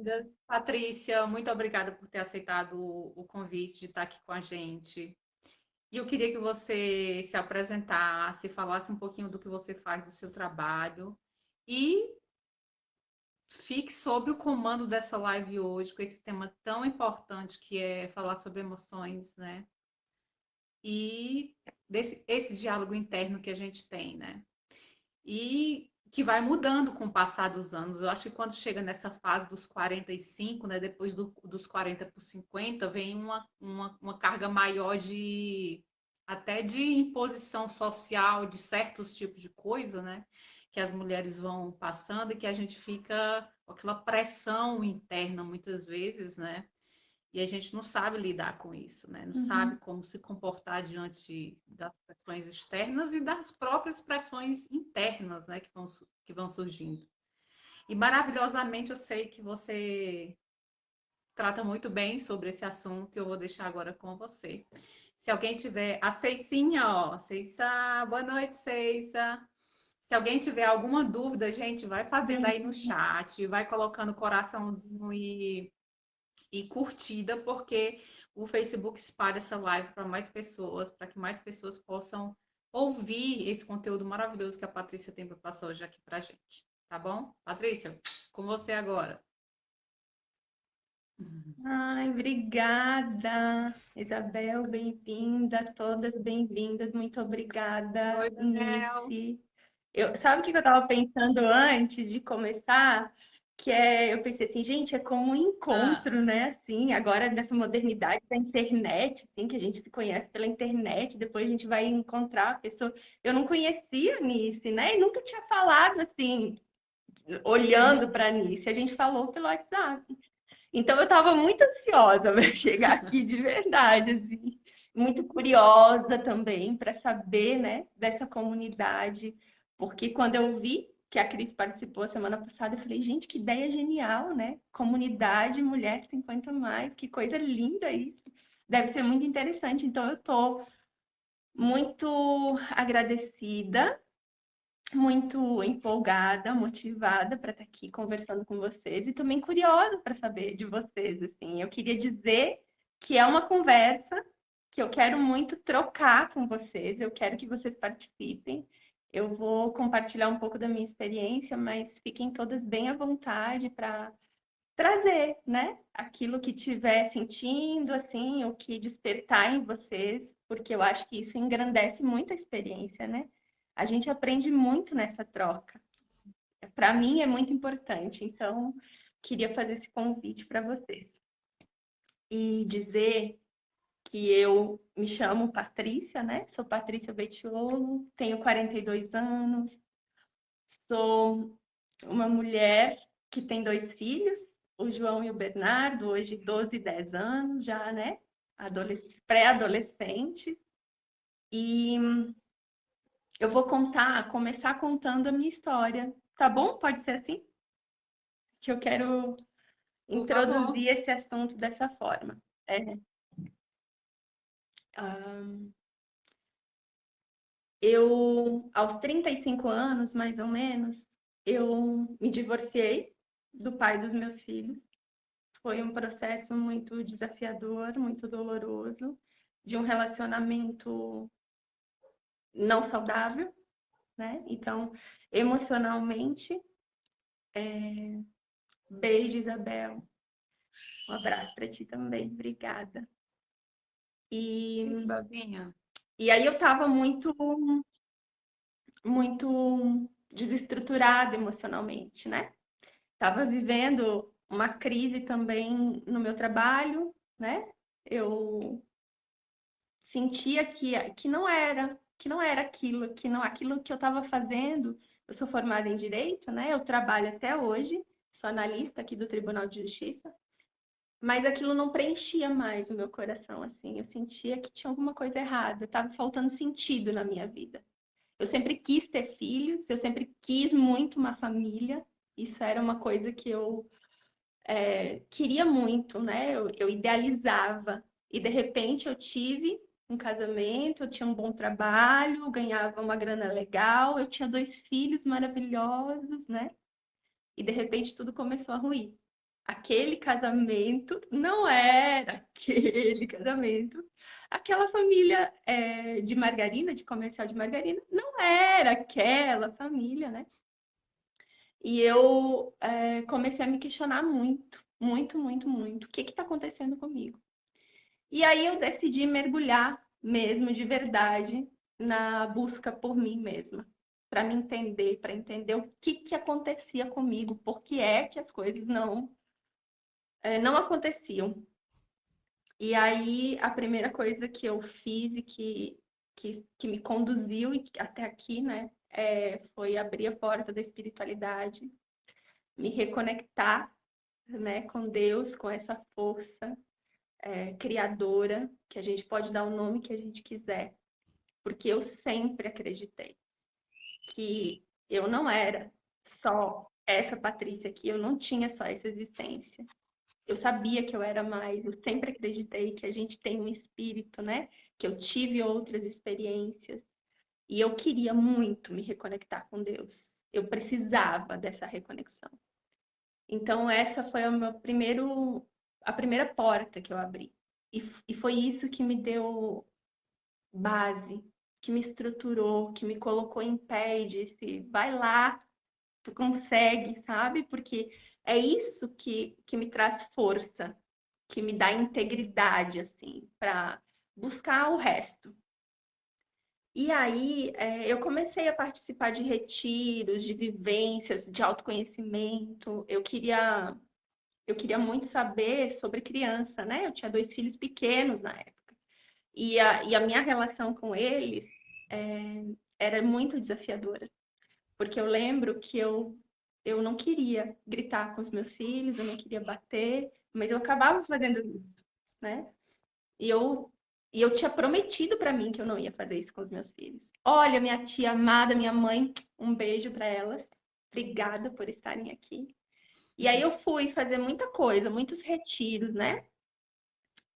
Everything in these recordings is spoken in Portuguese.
bem-vindas. Patrícia, muito obrigada por ter aceitado o convite de estar aqui com a gente. E eu queria que você se apresentasse, falasse um pouquinho do que você faz do seu trabalho e fique sob o comando dessa live hoje, com esse tema tão importante que é falar sobre emoções, né? E esse diálogo interno que a gente tem, né? E que vai mudando com o passar dos anos. Eu acho que quando chega nessa fase dos 45, né, depois dos 40 por 50, vem uma carga maior de até de imposição social de certos tipos de coisa, né, que as mulheres vão passando e que a gente fica com aquela pressão interna muitas vezes, né? E a gente não sabe lidar com isso, né? Não sabe Uhum. como se comportar diante das pressões externas e das próprias pressões internas, né? Que vão surgindo. E maravilhosamente eu sei que você trata muito bem sobre esse assunto e eu vou deixar agora com você. Se alguém tiver. A Ceicinha, ó. Ceissa, boa noite, Ceissa. Se alguém tiver alguma dúvida, gente, vai fazendo Bem, aí no chat, vai colocando coraçãozinho e curtida, porque o Facebook espalha essa live para mais pessoas, para que mais pessoas possam ouvir esse conteúdo maravilhoso que a Patrícia tem para passar hoje aqui para a gente. Tá bom? Patrícia, com você agora. ai, obrigada, Isabel, bem-vinda, todas bem-vindas, muito obrigada, Oi, Bel. Nice. Sabe o que eu estava pensando antes de começar? Eu pensei assim, gente, é como um Ah, encontro, né? Assim, agora nessa modernidade da internet, assim, que a gente se conhece pela internet, depois a gente vai encontrar a pessoa. Eu não conhecia a Nice, né? E nunca tinha falado assim, olhando para a Nice. A gente falou pelo WhatsApp. Então eu estava muito ansiosa para chegar aqui de verdade, assim, muito curiosa também para saber, né, dessa comunidade, porque quando eu vi que a Cris participou semana passada, eu falei, gente, que ideia genial, né? Comunidade Mulher 50 mais, que coisa linda isso. Deve ser muito interessante. Então eu estou muito agradecida, muito empolgada, motivada para estar aqui conversando com vocês e também curiosa para saber de vocês, assim. Eu queria dizer que é uma conversa que eu quero muito trocar com vocês, eu quero que vocês participem. Eu vou compartilhar um pouco da minha experiência, mas fiquem todas bem à vontade para trazer, né, aquilo que estiver sentindo, assim, o que despertar em vocês, porque eu acho que isso engrandece muito a experiência, né? A gente aprende muito nessa troca. Para mim é muito importante, então queria fazer esse convite para vocês e dizer que eu me chamo Patrícia, né? Sou Patrícia Bettiolo, tenho 42 anos, sou uma mulher que tem dois filhos, o João e o Bernardo, hoje 12 e 10 anos já, né? Pré-adolescente. E eu vou começar contando a minha história, tá bom? Pode ser assim? Que eu quero por favor. introduzir esse assunto dessa forma. É, ah, aos 35 anos, mais ou menos, eu me divorciei do pai dos meus filhos. Foi um processo muito desafiador, muito doloroso, de um relacionamento não saudável, né? Então, emocionalmente, beijo, Isabel. Um abraço para ti também, obrigada. Beijo, E, Belzinha. e aí eu estava muito desestruturada emocionalmente, né? Estava vivendo uma crise também no meu trabalho, né? Eu sentia que não era aquilo que eu estava fazendo. Eu sou formada em direito, né? Eu trabalho até hoje, sou analista aqui do Tribunal de Justiça, mas aquilo não preenchia mais o meu coração assim. Eu sentia que tinha alguma coisa errada, estava faltando sentido na minha vida. Eu sempre quis ter filhos, eu sempre quis muito uma família. Isso era uma coisa que eu queria muito, né? Eu idealizava. E de repente eu tive um casamento, eu tinha um bom trabalho, ganhava uma grana legal, eu tinha dois filhos maravilhosos, né? E de repente tudo começou a ruir. aquele casamento não era aquele casamento. Aquela família de margarina, de comercial de margarina, não era aquela família, né? E eu comecei a me questionar muito, muito, muito, muito. O que está acontecendo comigo? E aí eu decidi mergulhar mesmo de verdade na busca por mim mesma, para me entender, para entender o que acontecia comigo, por que é que as coisas não aconteciam. E aí a primeira coisa que eu fiz e que me conduziu até aqui, né, foi abrir a porta da espiritualidade, me reconectar, né, com Deus, com essa força criadora, que a gente pode dar o nome que a gente quiser, porque eu sempre acreditei que eu não era só essa Patrícia aqui, eu não tinha só essa existência. Eu sabia que eu era mais, eu sempre acreditei que a gente tem um espírito, né? Que eu tive outras experiências e eu queria muito me reconectar com Deus. Eu precisava dessa reconexão. Então essa foi a primeira porta que eu abri. E foi isso que me deu base, que me estruturou, que me colocou em pé e disse, vai lá, tu consegue, sabe? Porque é isso que me traz força, que me dá integridade, assim, para buscar o resto. E aí, eu comecei a participar de retiros, de vivências, de autoconhecimento. Eu queria muito saber sobre criança, né? Eu tinha 2 filhos pequenos na época. E a minha relação com eles era muito desafiadora. Porque eu lembro que eu não queria gritar com os meus filhos, eu não queria bater, mas eu acabava fazendo isso, né? E eu tinha prometido para mim que eu não ia fazer isso com os meus filhos. Olha, minha tia amada, minha mãe, um beijo para elas. Obrigada por estarem aqui. E aí eu fui fazer muita coisa, muitos retiros, né?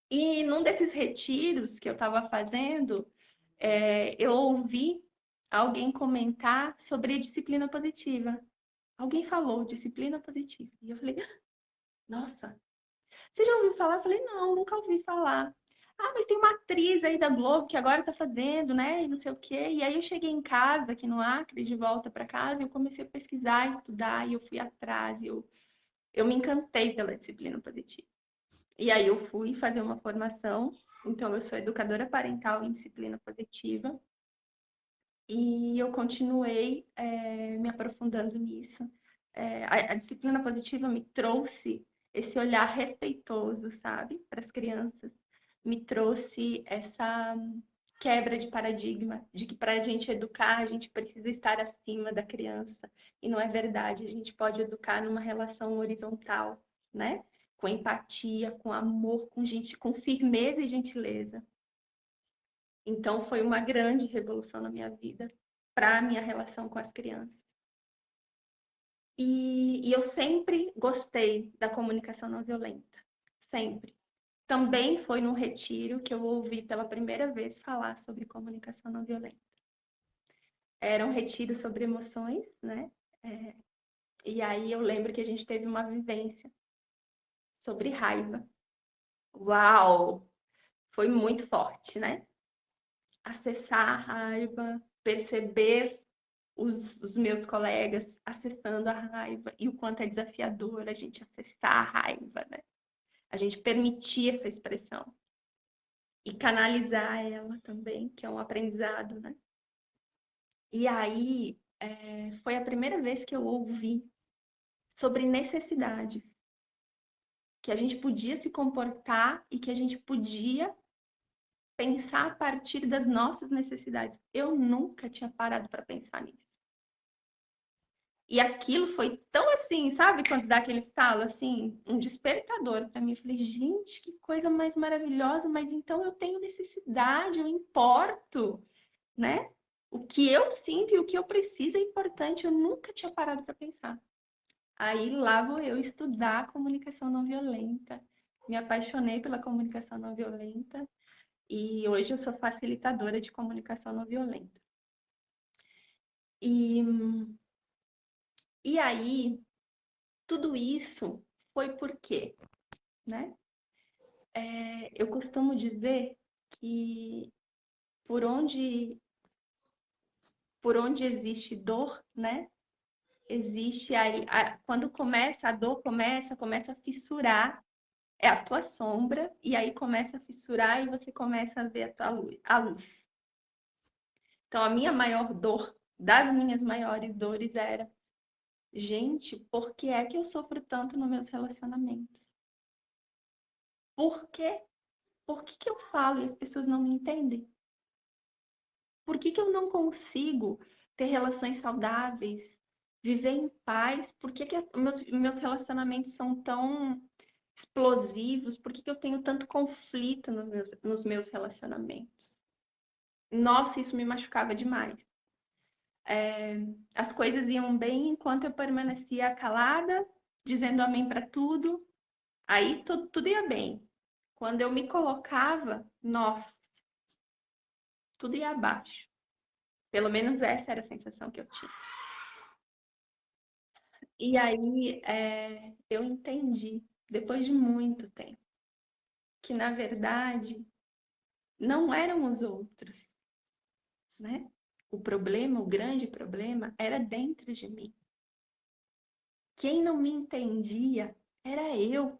E num desses retiros que eu estava fazendo, eu ouvi alguém comentar sobre disciplina positiva. Alguém falou disciplina positiva. E eu falei, nossa, você já ouviu falar? Eu falei, não, nunca ouvi falar. Ah, mas tem uma atriz aí da Globo que agora tá fazendo, né? E não sei o quê. E aí eu cheguei em casa, aqui no Acre, de volta para casa, e eu comecei a pesquisar, estudar, e eu fui atrás, e eu me encantei pela disciplina positiva. E aí eu fui fazer uma formação, então eu sou educadora parental em disciplina positiva, e eu continuei me aprofundando nisso. A disciplina positiva me trouxe esse olhar respeitoso, sabe, para as crianças, me trouxe essa quebra de paradigma de que para a gente educar a gente precisa estar acima da criança, e não é verdade, a gente pode educar numa relação horizontal, né? Com empatia, com amor, com firmeza e gentileza. Então foi uma grande revolução na minha vida para a minha relação com as crianças. E eu sempre gostei da comunicação não violenta, sempre. Também foi num retiro que eu ouvi pela primeira vez falar sobre comunicação não violenta. Era um retiro sobre emoções, né? E aí eu lembro que a gente teve uma vivência sobre raiva. Uau! Foi muito forte, né? Acessar a raiva, perceber os meus colegas acessando a raiva e o quanto é desafiador a gente acessar a raiva, né? A gente permitir essa expressão e canalizar ela também, que é um aprendizado, né? E aí foi a primeira vez que eu ouvi sobre necessidades, que a gente podia se comportar e que a gente podia pensar a partir das nossas necessidades. Eu nunca tinha parado para pensar nisso. E aquilo foi tão assim, sabe? Quando dá aquele estalo, assim, um despertador para mim. Eu falei, gente, que coisa mais maravilhosa, mas então eu tenho necessidade, eu importo, né? O que eu sinto e o que eu preciso é importante. Eu nunca tinha parado para pensar. Aí lá vou eu estudar comunicação não violenta. Me apaixonei pela comunicação não violenta e hoje eu sou facilitadora de comunicação não violenta. E aí, tudo isso foi por quê, né? Eu costumo dizer que por onde, por onde existe dor, né? Existe aí, quando começa a dor, começa a fissurar, é a tua sombra, e aí começa a fissurar e você começa a ver a tua luz, a luz. Então, a minha maior dor, das minhas maiores dores era, gente, por que é que eu sofro tanto nos meus relacionamentos? Por quê? Por que que eu falo e as pessoas não me entendem? Por que que eu não consigo ter relações saudáveis, viver em paz? Por que que meus relacionamentos são tão explosivos? Por que que eu tenho tanto conflito nos meus relacionamentos? Nossa, isso me machucava demais. As coisas iam bem enquanto eu permanecia calada, dizendo amém para tudo. Aí tudo ia bem. Quando eu me colocava, nossa, tudo ia abaixo. Pelo menos essa era a sensação que eu tinha. E aí eu entendi, depois de muito tempo, que na verdade não eram os outros, né? O problema, o grande problema, era dentro de mim. Quem não me entendia era eu.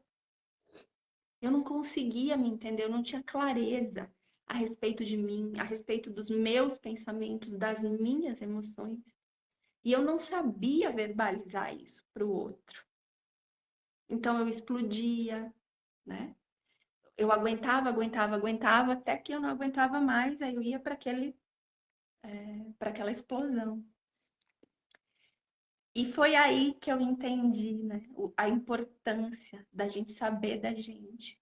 Eu não conseguia me entender, eu não tinha clareza a respeito de mim, a respeito dos meus pensamentos, das minhas emoções. E eu não sabia verbalizar isso para o outro. Então eu explodia, né? Eu aguentava, até que eu não aguentava mais, aí eu ia para aquela explosão. E foi aí que eu entendi, né, a importância da gente saber da gente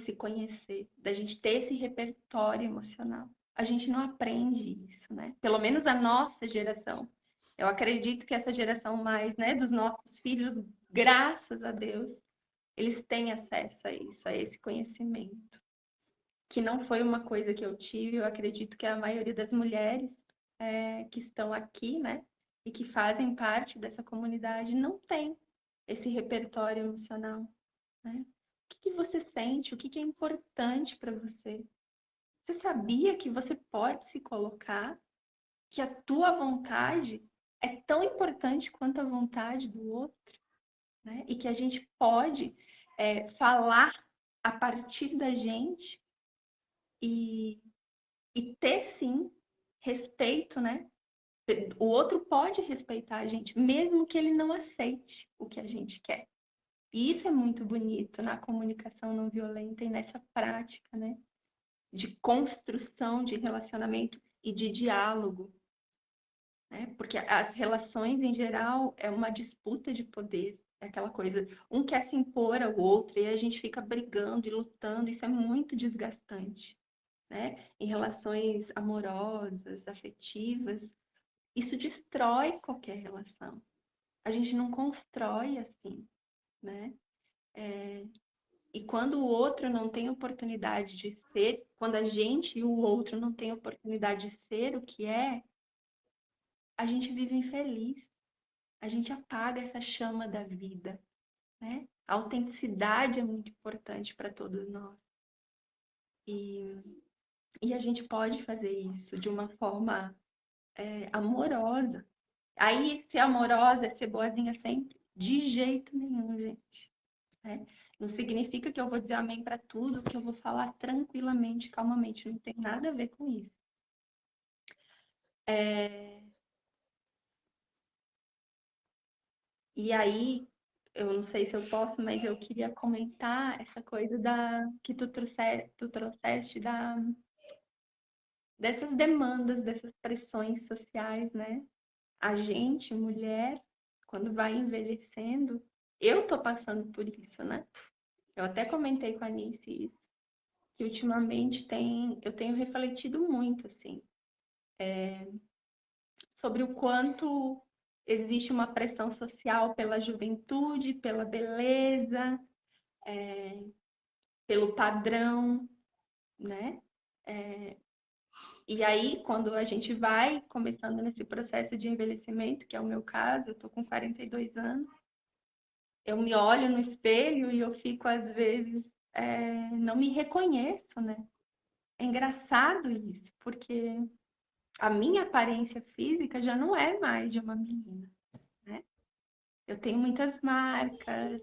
se conhecer, da gente ter esse repertório emocional. A gente não aprende isso, né? Pelo menos a nossa geração. Eu acredito que essa geração mais, né, dos nossos filhos, graças a Deus, eles têm acesso a isso, a esse conhecimento. Que não foi uma coisa que eu tive, eu acredito que a maioria das mulheres que estão aqui, né, e que fazem parte dessa comunidade não tem esse repertório emocional, né? O que que você sente? O que que é importante para você? Você sabia que você pode se colocar, que a tua vontade é tão importante quanto a vontade do outro, né? E que a gente pode falar a partir da gente e, e ter sim respeito, né? O outro pode respeitar a gente, mesmo que ele não aceite o que a gente quer. E isso é muito bonito na comunicação não violenta e nessa prática, né? De construção de relacionamento e de diálogo, né? Porque as relações, em geral, é uma disputa de poder. É aquela coisa, um quer se impor ao outro e a gente fica brigando e lutando. Isso é muito desgastante, né? Em relações amorosas, afetivas, isso destrói qualquer relação. A gente não constrói assim, né? E quando o outro não tem oportunidade de ser, quando a gente e o outro não tem oportunidade de ser o que é, a gente vive infeliz. A gente apaga essa chama da vida, né? A autenticidade é muito importante para todos nós. E, e a gente pode fazer isso de uma forma amorosa. Aí, ser amorosa é ser boazinha sempre? De jeito nenhum, gente. Né? Não significa que eu vou dizer amém para tudo, que eu vou falar tranquilamente, calmamente. Não tem nada a ver com isso. E aí, eu não sei se eu posso, mas eu queria comentar essa coisa que tu trouxeste dessas demandas, dessas pressões sociais, né? A gente, mulher, quando vai envelhecendo, eu tô passando por isso, né? Eu até comentei com a Nice isso, que ultimamente eu tenho refletido muito, assim, sobre o quanto existe uma pressão social pela juventude, pela beleza, pelo padrão, né? E aí, quando a gente vai começando nesse processo de envelhecimento, que é o meu caso, eu tô com 42 anos, eu me olho no espelho e eu fico, às vezes, não me reconheço, né? É engraçado isso, porque a minha aparência física já não é mais de uma menina, né? Eu tenho muitas marcas,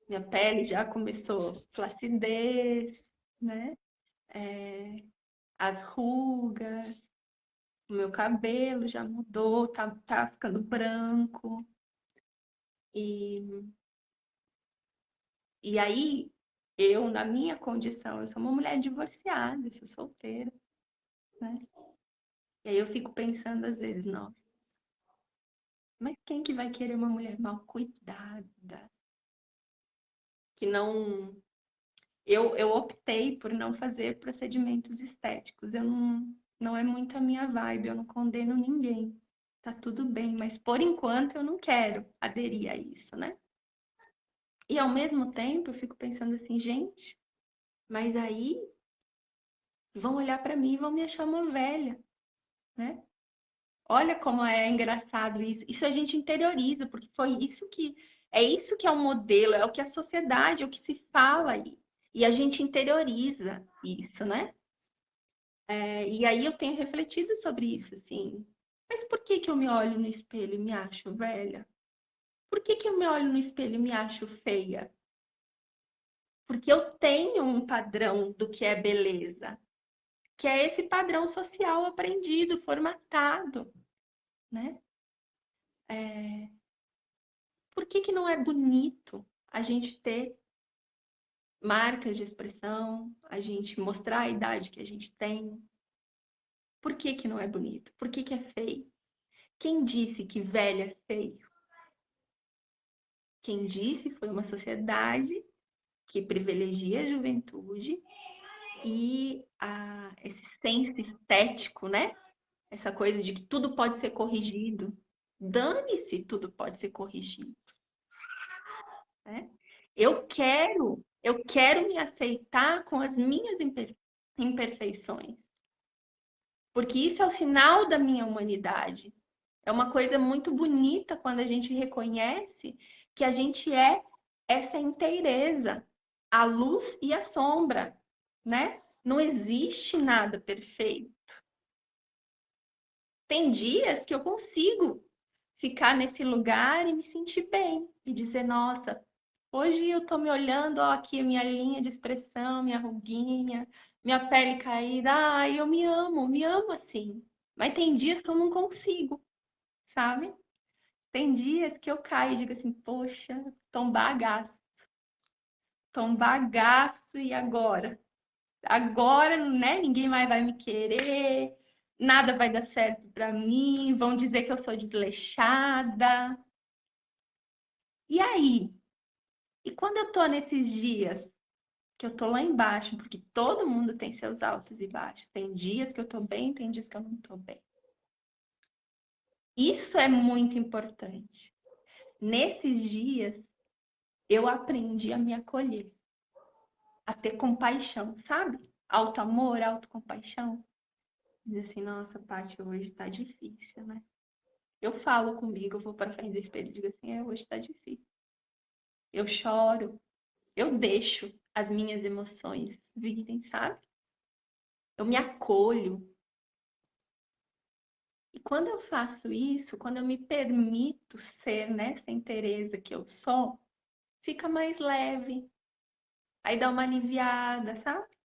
minha pele já começou flacidez, né? As rugas, o meu cabelo já mudou, tá ficando branco. E, e aí, na minha condição, eu sou uma mulher divorciada, eu sou solteira, né? E aí eu fico pensando às vezes, nossa, mas quem que vai querer uma mulher mal cuidada? Que não. Eu optei por não fazer procedimentos estéticos. Eu não é muito a minha vibe, eu não condeno ninguém. Tá tudo bem, mas por enquanto eu não quero aderir a isso, né? E ao mesmo tempo eu fico pensando assim, gente, mas aí vão olhar para mim e vão me achar uma velha, né? Olha como é engraçado isso. Isso a gente interioriza, porque é isso que é o modelo, é o que a sociedade, é o que se fala aí. E a gente interioriza isso, né? E aí eu tenho refletido sobre isso, assim. Mas por que que eu me olho no espelho e me acho velha? Por que que eu me olho no espelho e me acho feia? Porque eu tenho um padrão do que é beleza, que é esse padrão social aprendido, formatado, né? Por que que não é bonito a gente ter marcas de expressão, a gente mostrar a idade que a gente tem? Por que que não é bonito? Por que que é feio? Quem disse que velha é feio? Quem disse foi uma sociedade que privilegia a juventude e esse senso estético, né? Essa coisa de que tudo pode ser corrigido. Dane-se, tudo pode ser corrigido, né? Eu quero me aceitar com as minhas imperfeições, porque isso é o sinal da minha humanidade. É uma coisa muito bonita quando a gente reconhece que a gente é essa inteireza, a luz e a sombra, né? Não existe nada perfeito. Tem dias que eu consigo ficar nesse lugar e me sentir bem e dizer, nossa, hoje eu tô me olhando, ó, aqui a minha linha de expressão, minha ruguinha, minha pele caída, ai, eu me amo assim. Mas tem dias que eu não consigo, sabe? Tem dias que eu caio e digo assim, poxa, tô um bagaço e agora? Agora, né, ninguém mais vai me querer, nada vai dar certo pra mim, vão dizer que eu sou desleixada. E aí? E quando eu tô nesses dias que eu tô lá embaixo, porque todo mundo tem seus altos e baixos, tem dias que eu tô bem, tem dias que eu não tô bem. Isso é muito importante. Nesses dias, eu aprendi a me acolher, a ter compaixão, sabe? Auto-amor, autocompaixão. Dizer assim, nossa, Paty, hoje tá difícil, né? Eu falo comigo, eu vou pra frente do espelho e digo assim, hoje tá difícil. Eu choro, eu deixo as minhas emoções virem, sabe? Eu me acolho. E quando eu faço isso, quando eu me permito ser nessa inteireza que eu sou, fica mais leve. Aí dá uma aliviada, sabe?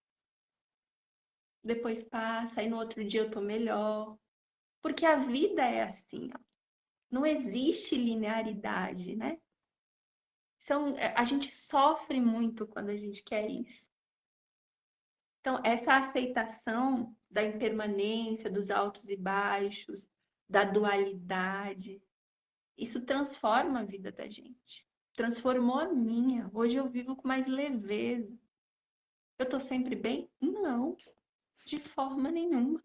Depois passa, aí no outro dia eu tô melhor. Porque a vida é assim, ó. Não existe linearidade, né? A gente sofre muito quando a gente quer isso. Então, essa aceitação da impermanência, dos altos e baixos, da dualidade, isso transforma a vida da gente. Transformou a minha. Hoje eu vivo com mais leveza. Eu tô sempre bem? Não, de forma nenhuma.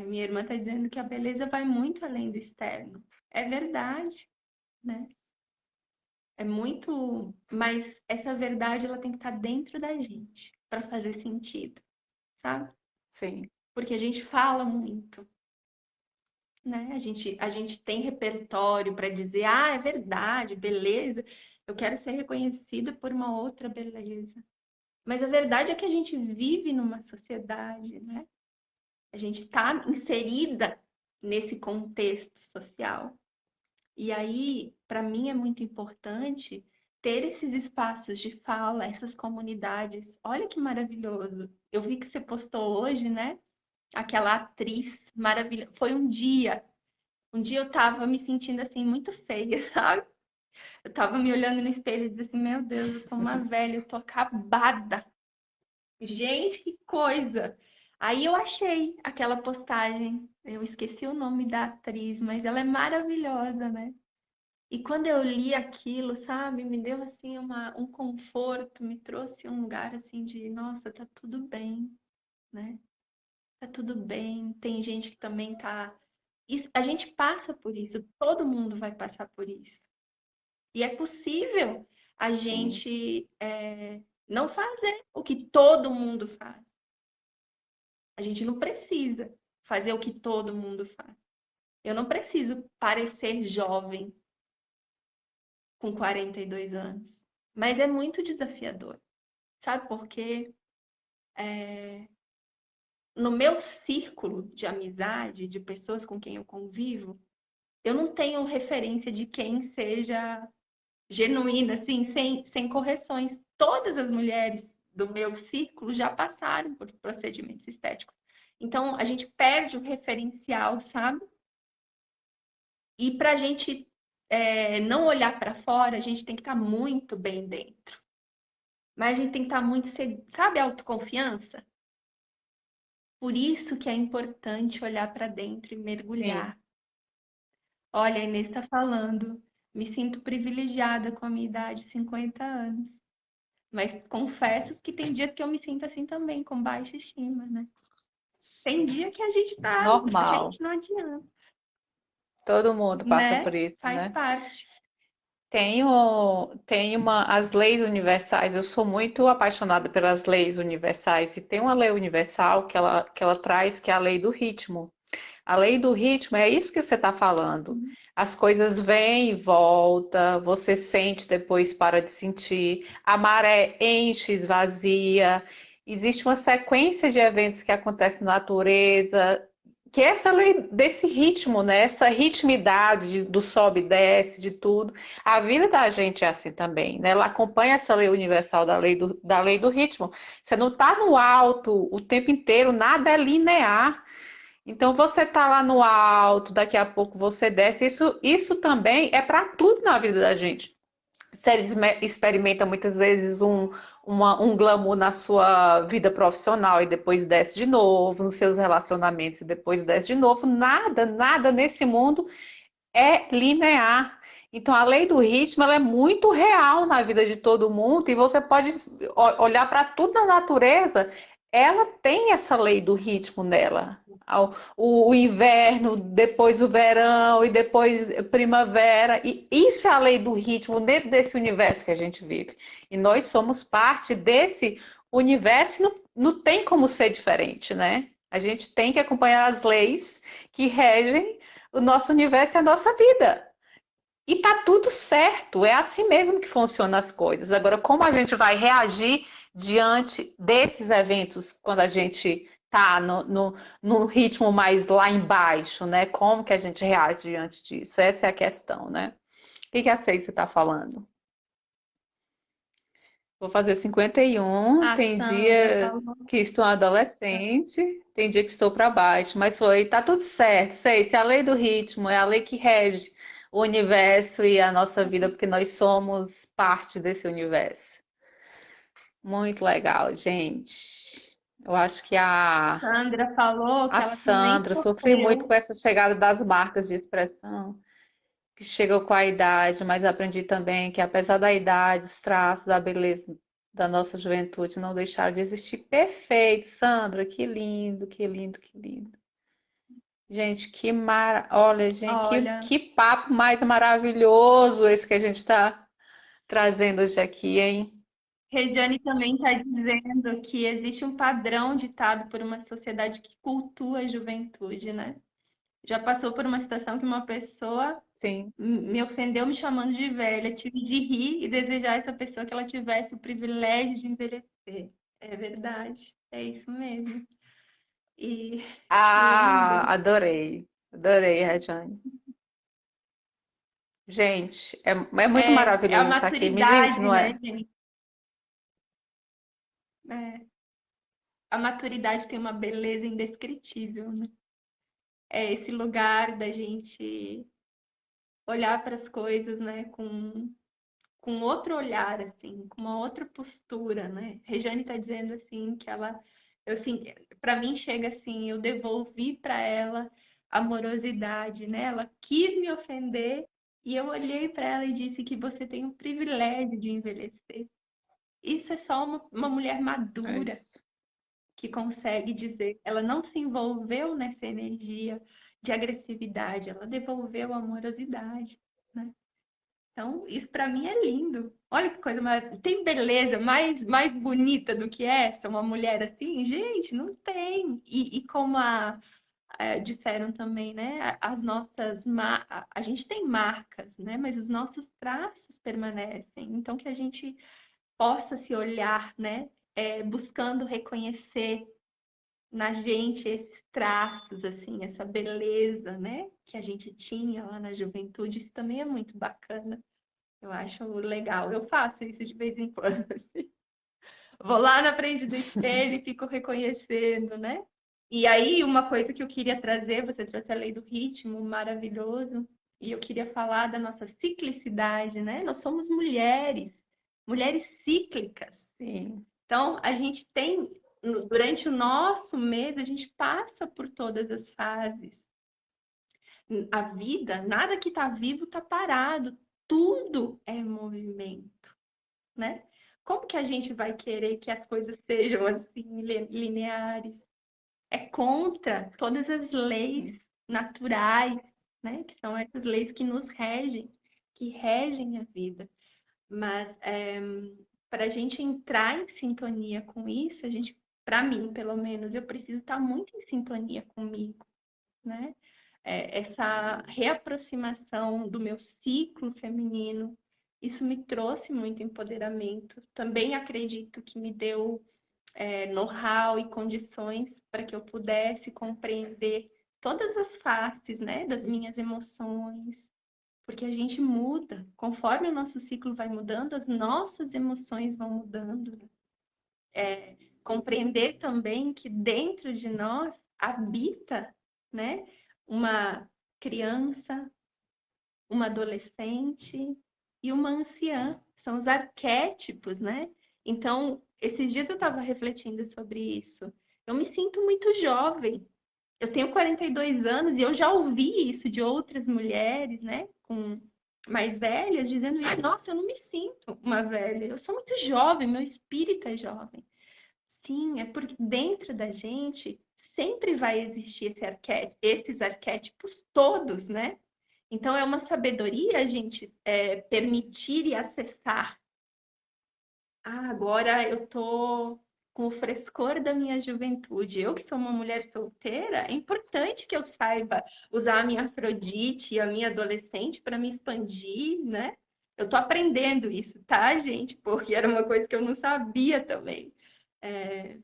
Minha irmã tá dizendo que a beleza vai muito além do externo. É verdade, né? É muito, mas essa verdade ela tem que estar dentro da gente para fazer sentido, sabe? Sim. Porque a gente fala muito, né? A gente tem repertório para dizer, ah, é verdade, beleza, eu quero ser reconhecida por uma outra beleza. Mas a verdade é que a gente vive numa sociedade, né? A gente está inserida nesse contexto social. E aí, para mim, é muito importante ter esses espaços de fala, essas comunidades. Olha que maravilhoso. Eu vi que você postou hoje, né? Aquela atriz maravilhosa. Foi um dia eu tava me sentindo assim muito feia, sabe? Eu tava me olhando no espelho e dizia assim, meu Deus, eu tô uma velha, eu tô acabada. Gente, que coisa! Aí eu achei aquela postagem. Eu esqueci o nome da atriz, mas ela é maravilhosa, né? E quando eu li aquilo, sabe, me deu assim um conforto, me trouxe um lugar assim de, nossa, tá tudo bem, né? Tá tudo bem. Tem gente que também tá. A gente passa por isso, todo mundo vai passar por isso. E é possível a Sim, gente não fazer o que todo mundo faz. A gente não precisa fazer o que todo mundo faz. Eu não preciso parecer jovem com 42 anos. Mas é muito desafiador. Sabe por quê? No meu círculo de amizade, de pessoas com quem eu convivo, eu não tenho referência de quem seja genuína, assim, sem correções. Todas as mulheres do meu círculo já passaram por procedimentos estéticos. Então, a gente perde o referencial, sabe? E para a gente não olhar para fora, a gente tem que estar muito bem dentro. Mas a gente tem que estar muito, sabe, autoconfiança? Por isso que é importante olhar para dentro e sim. mergulhar. Olha, a Inês está falando, me sinto privilegiada com a minha idade, 50 anos. Mas confesso que tem dias que eu me sinto assim também, com baixa estima, né? Tem dia que a gente tá, Normal. gente, não adianta, Todo mundo passa né? por isso, Faz né? parte. As leis universais. Eu sou muito apaixonada pelas leis universais e tem uma lei universal que ela traz, que é a lei do ritmo. A lei do ritmo é isso que você está falando. As coisas vêm e voltam, você sente, depois para de sentir, a maré enche, esvazia. Existe uma sequência de eventos que acontecem na natureza, que é essa lei desse ritmo, né? Essa ritmidade do sobe e desce, de tudo. A vida da gente é assim também, né? Ela acompanha essa lei universal da lei do ritmo. Você não está no alto o tempo inteiro, nada é linear. Então você tá lá no alto, daqui a pouco você desce. Isso também é para tudo na vida da gente. Você experimenta muitas vezes um glamour na sua vida profissional e depois desce de novo, nos seus relacionamentos e depois desce de novo. Nada, nada nesse mundo é linear. Então a lei do ritmo ela é muito real na vida de todo mundo e você pode olhar para tudo na natureza, ela tem essa lei do ritmo nela. O inverno, depois o verão e depois primavera. E isso é a lei do ritmo dentro desse universo que a gente vive. E nós somos parte desse universo e não tem como ser diferente, né? A gente tem que acompanhar as leis que regem o nosso universo e a nossa vida. E tá tudo certo, é assim mesmo que funcionam as coisas. Agora, como a gente vai reagir diante desses eventos quando a gente tá no ritmo mais lá embaixo, né? Como que a gente reage diante disso? Essa é a questão, né? O que a Ceissa está falando? Vou fazer 51, A tem Sandra dia falou. que estou adolescente, tem dia que estou para baixo, mas tá tudo certo. Sei, se a lei do ritmo é a lei que rege o universo e a nossa vida, porque nós somos parte desse universo. Muito legal, gente. Eu acho que Sandra falou que a ela também Sandra sofri muito com sofreu. essa chegada das marcas de expressão, que chegou com a idade, mas aprendi também que apesar da idade, os traços da beleza da nossa juventude não deixaram de existir. Perfeito, Sandra, que lindo, que lindo, que lindo. Gente, olha, gente, Olha, que papo mais maravilhoso esse que a gente está trazendo hoje aqui, hein? Regiane também está dizendo que existe um padrão ditado por uma sociedade que cultua a juventude, né? Já passou por uma situação que uma pessoa Sim. me ofendeu me chamando de velha. Tive de rir e desejar a essa pessoa que ela tivesse o privilégio de envelhecer. É verdade, é isso mesmo. E Ah, lindo. adorei. Adorei, Rejane. Gente, é muito É a maravilhoso isso aqui. Me diz, maturidade, não né, é? gente? É, a maturidade tem uma beleza indescritível, né? É esse lugar da gente olhar para as coisas, né, com outro olhar, assim, com uma outra postura, né? Rejane está dizendo assim que ela, eu assim, para mim chega assim, eu devolvi para ela amorosidade, né? Ela quis me ofender e eu olhei para ela e disse que você tem o privilégio de envelhecer. Isso é só uma mulher É madura isso. que consegue dizer. Ela não se envolveu nessa energia de agressividade, ela devolveu a amorosidade, né? Então, isso para mim é lindo. Olha que coisa mais. Tem beleza mais bonita do que essa? Uma mulher assim? Gente, não tem. E como disseram também, né? As nossas. A gente tem marcas, né? Mas os nossos traços permanecem. Então, que a gente possa se olhar, né? Buscando reconhecer na gente esses traços, assim, essa beleza, né? Que a gente tinha lá na juventude. Isso também é muito bacana. Eu acho legal. Eu faço isso de vez em quando. Vou lá na frente do espelho e fico reconhecendo, né? E aí, uma coisa que eu queria trazer, você trouxe a lei do ritmo, maravilhoso, e eu queria falar da nossa ciclicidade, né? Nós somos mulheres, mulheres cíclicas. Sim. Então, a gente tem, durante o nosso mês, a gente passa por todas as fases. A vida, nada que está vivo está parado, tudo é movimento, né? Como que a gente vai querer que as coisas sejam assim lineares? É contra todas as leis Sim. naturais, né? Que são essas leis que nos regem, que regem a vida. Mas para a gente entrar em sintonia com isso, a gente, para mim, pelo menos, eu preciso estar muito em sintonia comigo, né? Essa reaproximação do meu ciclo feminino, isso me trouxe muito empoderamento. Também acredito que me deu know-how e condições para que eu pudesse compreender todas as faces, né, das minhas emoções, porque a gente muda, conforme o nosso ciclo vai mudando, as nossas emoções vão mudando. Compreender também que dentro de nós habita, né, uma criança, uma adolescente e uma anciã. São os arquétipos, né? Então, esses dias eu estava refletindo sobre isso. Eu me sinto muito jovem. Eu tenho 42 anos e eu já ouvi isso de outras mulheres, né? Com mais velhas, dizendo isso. Nossa, eu não me sinto uma velha. Eu sou muito jovem, meu espírito é jovem. Sim, é porque dentro da gente sempre vai existir esses arquétipos todos, né? Então é uma sabedoria a gente permitir e acessar. Ah, agora eu tô com o frescor da minha juventude. Eu que sou uma mulher solteira, é importante que eu saiba usar a minha Afrodite e a minha adolescente para me expandir, né? Eu tô aprendendo isso, tá, gente? Porque era uma coisa que eu não sabia também. É,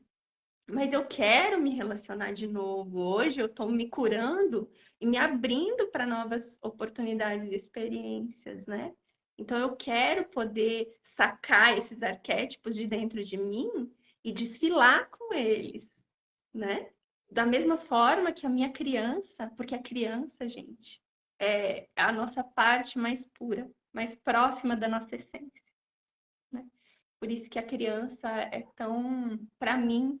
mas eu quero me relacionar de novo. Hoje eu estou me curando e me abrindo para novas oportunidades e experiências, né? Então eu quero poder sacar esses arquétipos de dentro de mim e desfilar com eles, né? Da mesma forma que a minha criança, porque a criança, gente, é a nossa parte mais pura, mais próxima da nossa essência, né? Por isso que a criança é tão, para mim,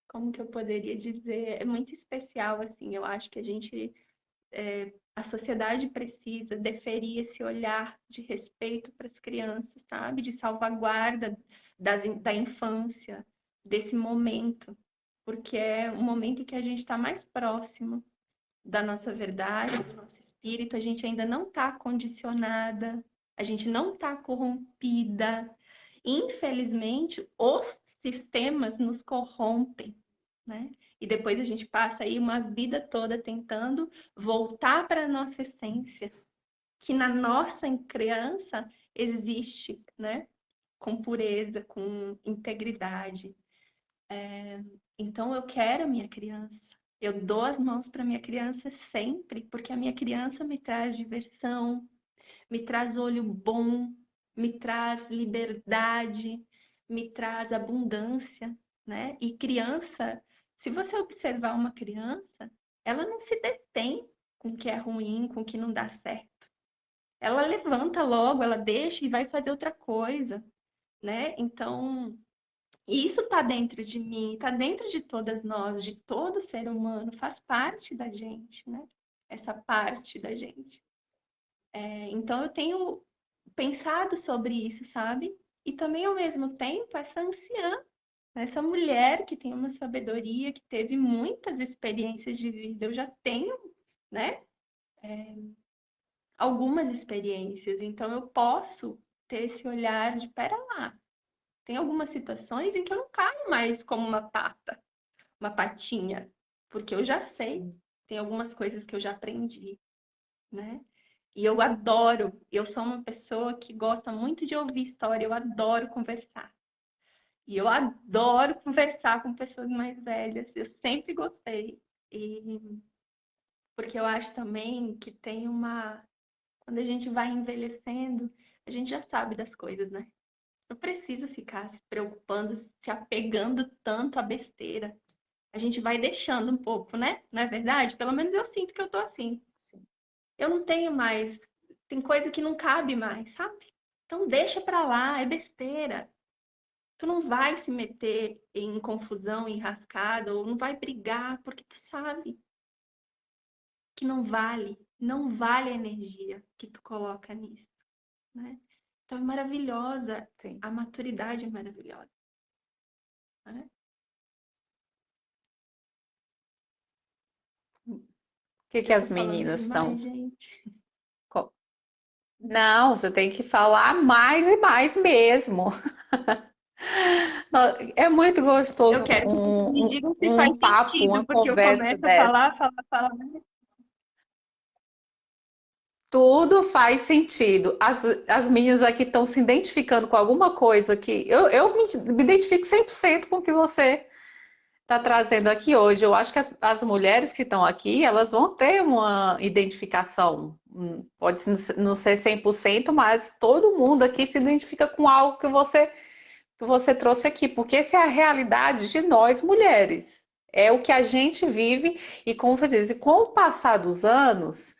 como que eu poderia dizer? É muito especial, assim. Eu acho que a sociedade precisa deferir esse olhar de respeito para as crianças, sabe? De salvaguarda da infância, desse momento, porque é um momento em que a gente está mais próximo da nossa verdade, do nosso espírito, a gente ainda não está condicionada, a gente não está corrompida. Infelizmente, os sistemas nos corrompem, né? E depois a gente passa aí uma vida toda tentando voltar para a nossa essência, que na nossa criança existe, né? Com pureza, com integridade. Então eu quero a minha criança. Eu dou as mãos para minha criança sempre, porque a minha criança me traz diversão, me traz olho bom, me traz liberdade, me traz abundância, né? E criança, se você observar uma criança, ela não se detém com o que é ruim, com o que não dá certo. Ela levanta logo, ela deixa e vai fazer outra coisa, né? Então, isso está dentro de mim, está dentro de todas nós, de todo ser humano, faz parte da gente, né? Essa parte da gente. Então, eu tenho pensado sobre isso, sabe? E também, ao mesmo tempo, essa anciã, essa mulher que tem uma sabedoria, que teve muitas experiências de vida. Eu já tenho, né, algumas experiências, então eu posso ter esse olhar de, pera lá, tem algumas situações em que eu não caio mais como uma pata, uma patinha, porque eu já sei, tem algumas coisas que eu já aprendi, né? E eu adoro, eu sou uma pessoa que gosta muito de ouvir história, eu adoro conversar. E eu adoro conversar com pessoas mais velhas, eu sempre gostei. E porque eu acho também que tem uma. Quando a gente vai envelhecendo, a gente já sabe das coisas, né? Não precisa ficar se preocupando, se apegando tanto à besteira. A gente vai deixando um pouco, né? Não é verdade? Pelo menos eu sinto que eu tô assim. Sim. Eu não tenho mais. Tem coisa que não cabe mais, sabe? Então deixa pra lá, é besteira. Tu não vai se meter em confusão, em rascada, ou não vai brigar, porque tu sabe que não vale a energia que tu coloca nisso, né? Então é maravilhosa, Sim. a maturidade é maravilhosa, né? O que Eu tô as falando meninas estão? demais, gente. Não, você tem que falar mais e mais mesmo. É muito Eu gostoso quero que vocês me digam se faz um papo, sentido, uma porque eu conversa começo a dessa. falar, né? Tudo faz sentido. As meninas aqui estão se identificando com alguma coisa que eu me identifico 100% com o que você está trazendo aqui hoje. Eu acho que as mulheres que estão aqui, elas vão ter uma identificação. Pode não ser 100%, mas todo mundo aqui se identifica com algo que você trouxe aqui, porque essa é a realidade de nós mulheres. É o que a gente vive e, como você diz, e com o passar dos anos,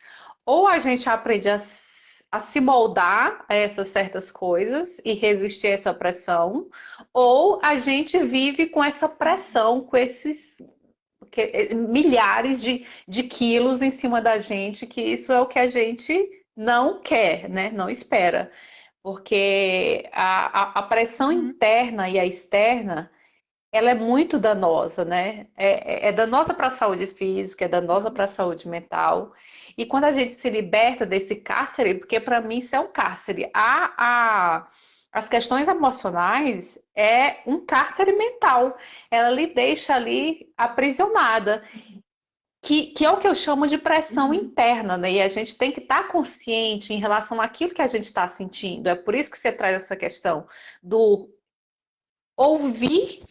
ou a gente aprende a se moldar a essas certas coisas e resistir a essa pressão, ou a gente vive com essa pressão, com esses milhares de quilos em cima da gente, que isso é o que a gente não quer, né? Não espera. Porque a pressão Uhum. interna e a externa, ela é muito danosa, né? É danosa para a saúde física, é danosa para a saúde mental. E quando a gente se liberta desse cárcere, porque para mim isso é um cárcere, as questões emocionais é um cárcere mental. Ela lhe deixa ali aprisionada. Que é o que eu chamo de pressão Uhum. interna, né? E a gente tem que estar consciente em relação àquilo que a gente está sentindo. É por isso que você traz essa questão do ouvir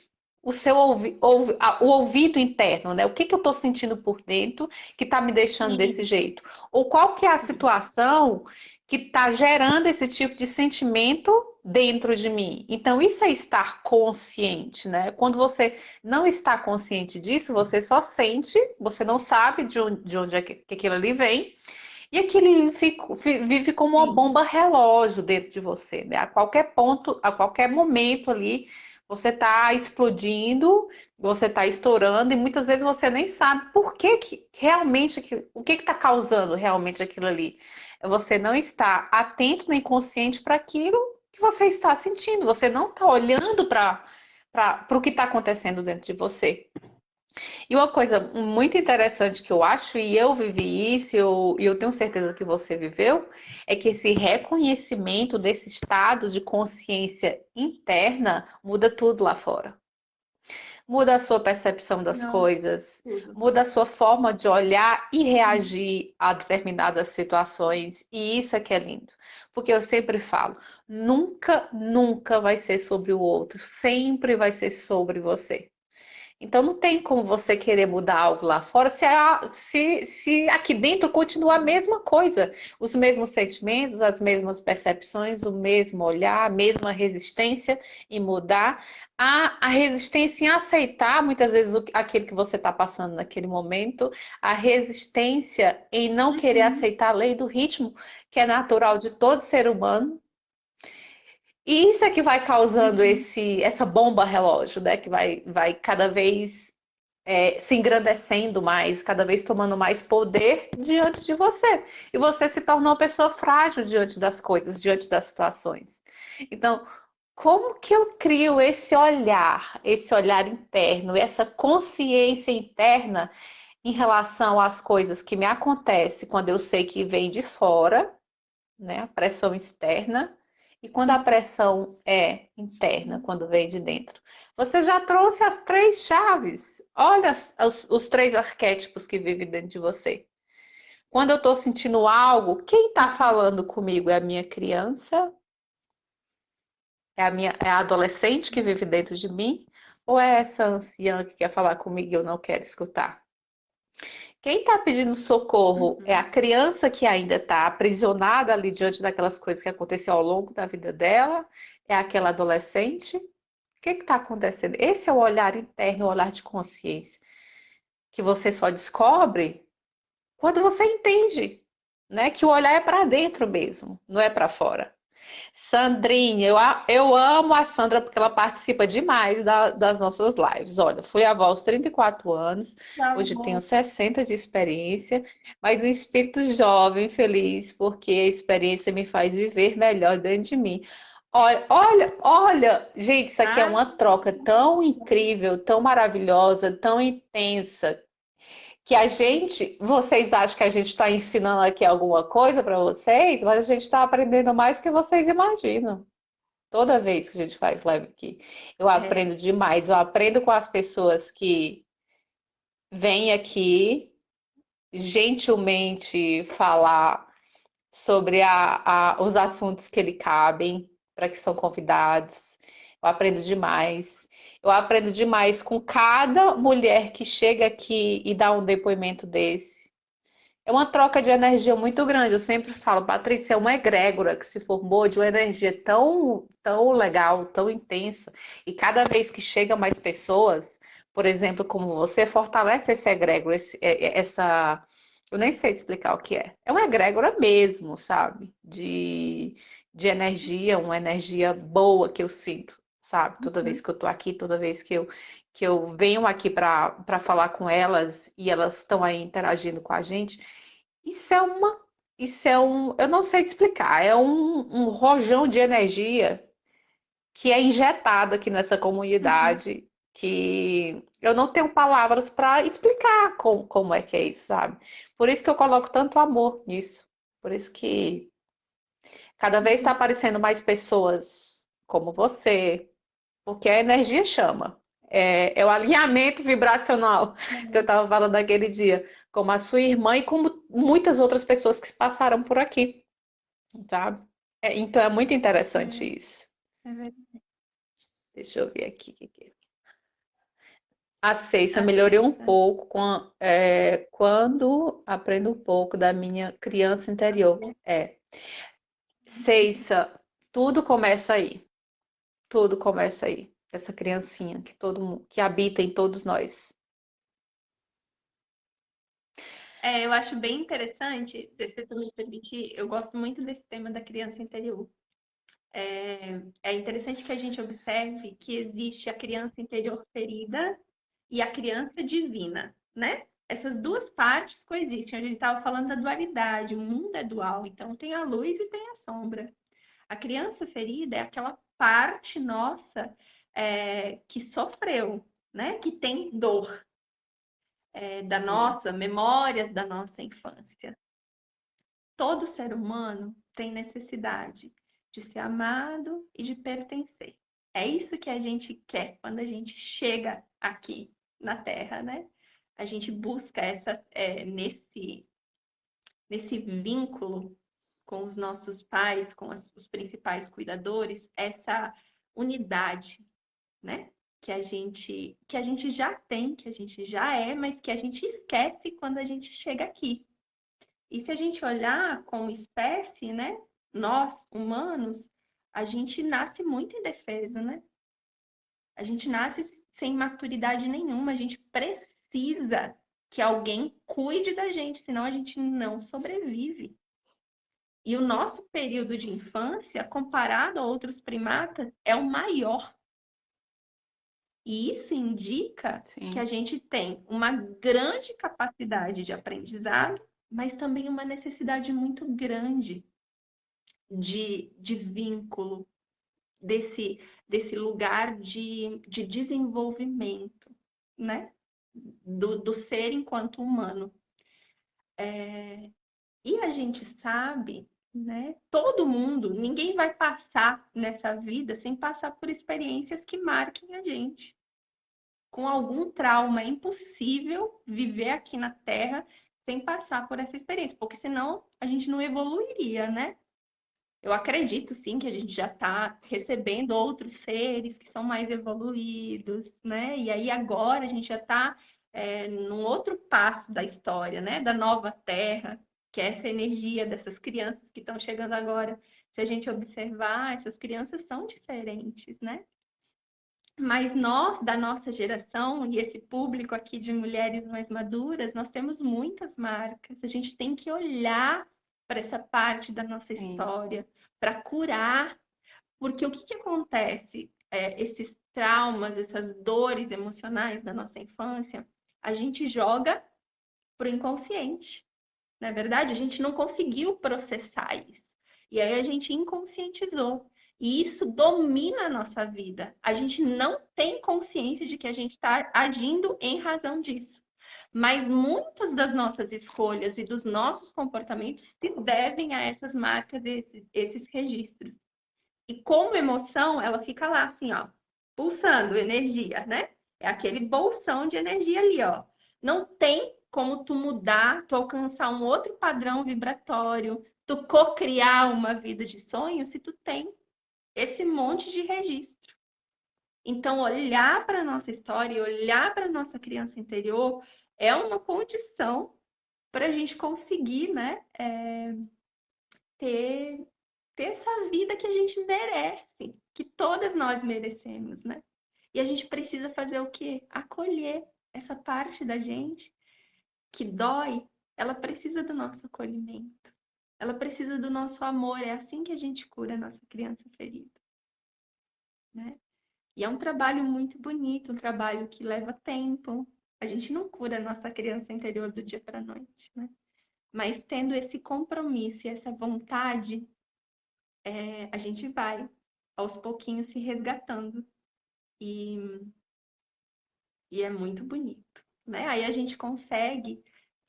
o ouvido interno, né? O que eu estou sentindo por dentro que está me deixando desse Sim. jeito? Ou qual que é a situação que está gerando esse tipo de sentimento dentro de mim? Então, isso é estar consciente, né? Quando você não está consciente disso, você só sente, você não sabe de onde é que aquilo ali vem. E aquilo vive como uma Sim. bomba relógio dentro de você, né? A qualquer ponto, a qualquer momento ali, você está explodindo, você está estourando, e muitas vezes você nem sabe por que realmente, o que está causando realmente aquilo ali. Você não está atento nem consciente para aquilo que você está sentindo, você não está olhando para o que está acontecendo dentro de você. E uma coisa muito interessante que eu acho, e eu vivi isso, e eu tenho certeza que você viveu, é que esse reconhecimento desse estado de consciência interna muda tudo lá fora. muda a sua percepção das Nossa, coisas, tudo. muda a sua forma de olhar e reagir a determinadas situações, e isso é que é lindo. Porque eu sempre falo, nunca, nunca vai ser sobre o outro, sempre vai ser sobre você. Então não tem como você querer mudar algo lá fora se aqui dentro continua a mesma coisa, os mesmos sentimentos, as mesmas percepções, o mesmo olhar, a mesma resistência em mudar, a resistência em aceitar muitas vezes aquilo que você está passando naquele momento, a resistência em não querer Uhum, aceitar a lei do ritmo, que é natural de todo ser humano. E isso é que vai causando uhum. essa bomba relógio, né? Que vai cada vez se engrandecendo mais, cada vez tomando mais poder diante de você. E você se torna uma pessoa frágil diante das coisas, diante das situações. Então, como que eu crio esse olhar interno, essa consciência interna em relação às coisas que me acontecem quando eu sei que vem de fora, né? A pressão externa, e quando a pressão é interna, quando vem de dentro. Você já trouxe as três chaves. Olha os três arquétipos que vivem dentro de você. Quando eu estou sentindo algo, quem está falando comigo é a minha criança, é a adolescente que vive dentro de mim, ou é essa anciã que quer falar comigo e eu não quero escutar? Quem está pedindo socorro é a Uhum. criança que ainda está aprisionada ali diante daquelas coisas que aconteceu ao longo da vida dela? É aquela adolescente? O que está acontecendo? Esse é o olhar interno, o olhar de consciência, que você só descobre quando você entende, né? Que o olhar é para dentro mesmo, não é para fora. Sandrinha, eu amo a Sandra porque ela participa demais das nossas lives. Olha, fui avó aos 34 anos, Tá hoje tenho bom. 60 de experiência, mas um espírito jovem, feliz, porque a experiência me faz viver melhor dentro de mim. Olha, olha, olha, gente, isso aqui é Ah, uma troca tão incrível, tão maravilhosa, tão intensa, que vocês acham que a gente está ensinando aqui alguma coisa para vocês, mas a gente está aprendendo mais do que vocês imaginam. Toda vez que a gente faz live aqui, eu é. aprendo demais. Eu aprendo com as pessoas que vêm aqui gentilmente falar sobre os assuntos que lhe cabem, para que são convidados. Eu aprendo demais. Eu aprendo demais com cada mulher que chega aqui e dá um depoimento desse. É uma troca de energia muito grande. Eu sempre falo, Patrícia, é uma egrégora que se formou de uma energia tão, tão legal, tão intensa. E cada vez que chega mais pessoas, por exemplo, como você, fortalece esse egrégora, essa. Eu nem sei explicar o que é. É uma egrégora mesmo, sabe? De energia, uma energia boa que eu sinto, sabe? Toda vez Uhum. que eu tô aqui, toda vez que eu venho aqui para falar com elas e elas estão aí interagindo com a gente. Isso é uma, eu não sei te explicar, é um rojão de energia que é injetado aqui nessa Uhum. comunidade, que eu não tenho palavras para explicar como é que é isso, sabe? Por isso que eu coloco tanto amor nisso. Por isso que cada vez está Uhum. aparecendo mais pessoas como você, porque a energia chama. É o alinhamento vibracional que eu estava falando naquele dia, como a sua irmã e como muitas outras pessoas que passaram por aqui, sabe? Então é muito interessante É, isso. é verdade. Deixa eu ver aqui. A Ceissa A melhorei um Ceissa. pouco quando aprendo um pouco da minha criança interior. Ceissa, tudo começa aí. Tudo começa aí. Essa criancinha que todo mundo, que habita em todos nós. É, eu acho bem interessante, se você me permitir, eu gosto muito desse tema da criança interior. É interessante que a gente observe que existe a criança interior ferida e a criança divina, né? Essas duas partes coexistem. A gente estava falando da dualidade, o mundo é dual, então tem a luz e tem a sombra. A criança ferida é aquela parte nossa que sofreu, né? Que tem dor, da Sim. nossa, memórias da nossa infância. Todo ser humano tem necessidade de ser amado e de pertencer. É isso que a gente quer quando a gente chega aqui na Terra, né? A gente busca nesse vínculo com os nossos pais, com os principais cuidadores, essa unidade, né? Que a gente já tem, que a gente já é, mas que a gente esquece quando a gente chega aqui. E se a gente olhar como espécie, né? Nós, humanos, a gente nasce muito indefeso, né? A gente nasce sem maturidade nenhuma, a gente precisa que alguém cuide da gente, senão a gente não sobrevive. E o nosso período de infância, comparado a outros primatas, é o maior. E isso indica que a Sim, gente tem uma grande capacidade de aprendizado, mas também uma necessidade muito grande de vínculo, desse lugar de desenvolvimento, né? Do ser enquanto humano. E a gente sabe, né? Todo mundo, ninguém vai passar nessa vida sem passar por experiências que marquem a gente. Com algum trauma, é impossível viver aqui na Terra sem passar por essa experiência, porque senão a gente não evoluiria, né? Eu acredito sim que a gente já está recebendo outros seres que são mais evoluídos, né? E aí agora a gente já está num outro passo da história, né? Da nova Terra, que é essa energia dessas crianças que estão chegando agora. Se a gente observar, essas crianças são diferentes, né? Mas nós, da nossa geração, e esse público aqui de mulheres mais maduras, nós temos muitas marcas. A gente tem que olhar para essa parte da nossa sim, história, para curar, porque o que que acontece? Esses traumas, essas dores emocionais da nossa infância, a gente joga para o inconsciente. Na verdade, a gente não conseguiu processar isso. E aí a gente inconscientizou. E isso domina a nossa vida. A gente não tem consciência de que a gente está agindo em razão disso. Mas muitas das nossas escolhas e dos nossos comportamentos se devem a essas marcas, esses registros. E como emoção, ela fica lá assim, ó, pulsando energia, né? É aquele bolsão de energia ali, ó. Não tem como tu mudar, tu alcançar um outro padrão vibratório, tu co-criar uma vida de sonho se tu tem esse monte de registro. Então, olhar para a nossa história, olhar para a nossa criança interior é uma condição para a gente conseguir, né, ter ter essa vida que a gente merece, que todas nós merecemos, né? E a gente precisa fazer o quê? Acolher essa parte da gente que dói, ela precisa do nosso acolhimento. Ela precisa do nosso amor, é assim que a gente cura a nossa criança ferida, né? E é um trabalho muito bonito, um trabalho que leva tempo. A gente não cura a nossa criança interior do dia para a noite, né? Mas tendo esse compromisso e essa vontade, a gente vai aos pouquinhos se resgatando e, e é muito bonito, né? Aí a gente consegue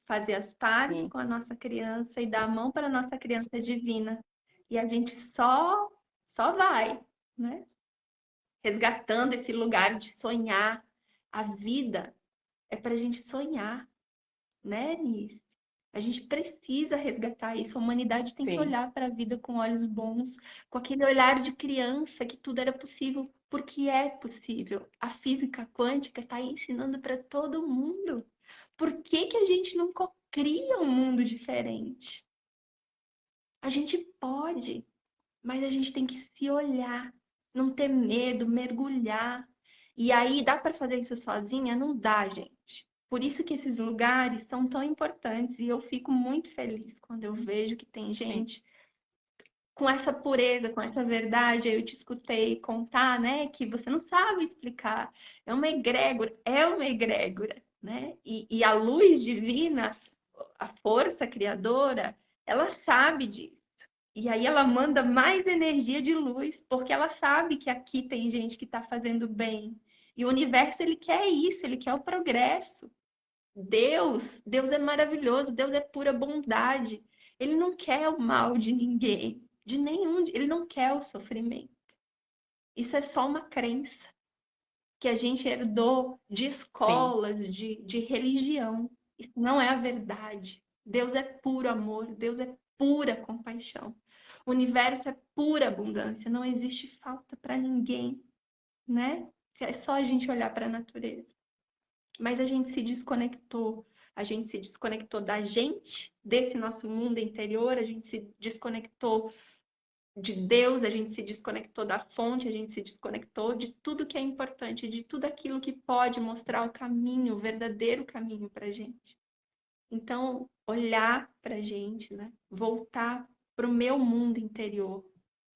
fazer as pazes sim. com a nossa criança e dar a mão para a nossa criança divina. E a gente só vai, né? Resgatando esse lugar de sonhar. A vida é para a gente sonhar, né, Nis? A gente precisa resgatar isso. A humanidade tem que Sim. olhar para a vida com olhos bons, com aquele olhar de criança que tudo era possível, porque é possível. A física quântica está ensinando para todo mundo. Por que que a gente não cria um mundo diferente? A gente pode, mas a gente tem que se olhar, não ter medo, mergulhar. E aí, dá para fazer isso sozinha? Não dá, gente. Por isso que esses lugares são tão importantes e eu fico muito feliz quando eu vejo que tem Sim, gente com essa pureza, com essa verdade. Aí eu te escutei contar, né, que você não sabe explicar. É uma egrégora, né? E a luz divina, a força criadora, ela sabe disso. E aí ela manda mais energia de luz, porque ela sabe que aqui tem gente que está fazendo bem. E o universo, ele quer isso, ele quer o progresso. Deus é maravilhoso, Deus é pura bondade. Ele não quer o mal de ninguém, de nenhum, ele não quer o sofrimento. Isso é só uma crença que a gente herdou de Sim, escolas, de religião. Isso não é a verdade. Deus é puro amor, Deus é pura compaixão. O universo é pura abundância, não existe falta para ninguém, né? É só a gente olhar para a natureza. Mas a gente se desconectou da gente, desse nosso mundo interior, a gente se desconectou de Deus, a gente se desconectou da fonte, a gente se desconectou de tudo que é importante, de tudo aquilo que pode mostrar o caminho, o verdadeiro caminho para a gente. Então, olhar para a gente, né? Voltar para o meu mundo interior,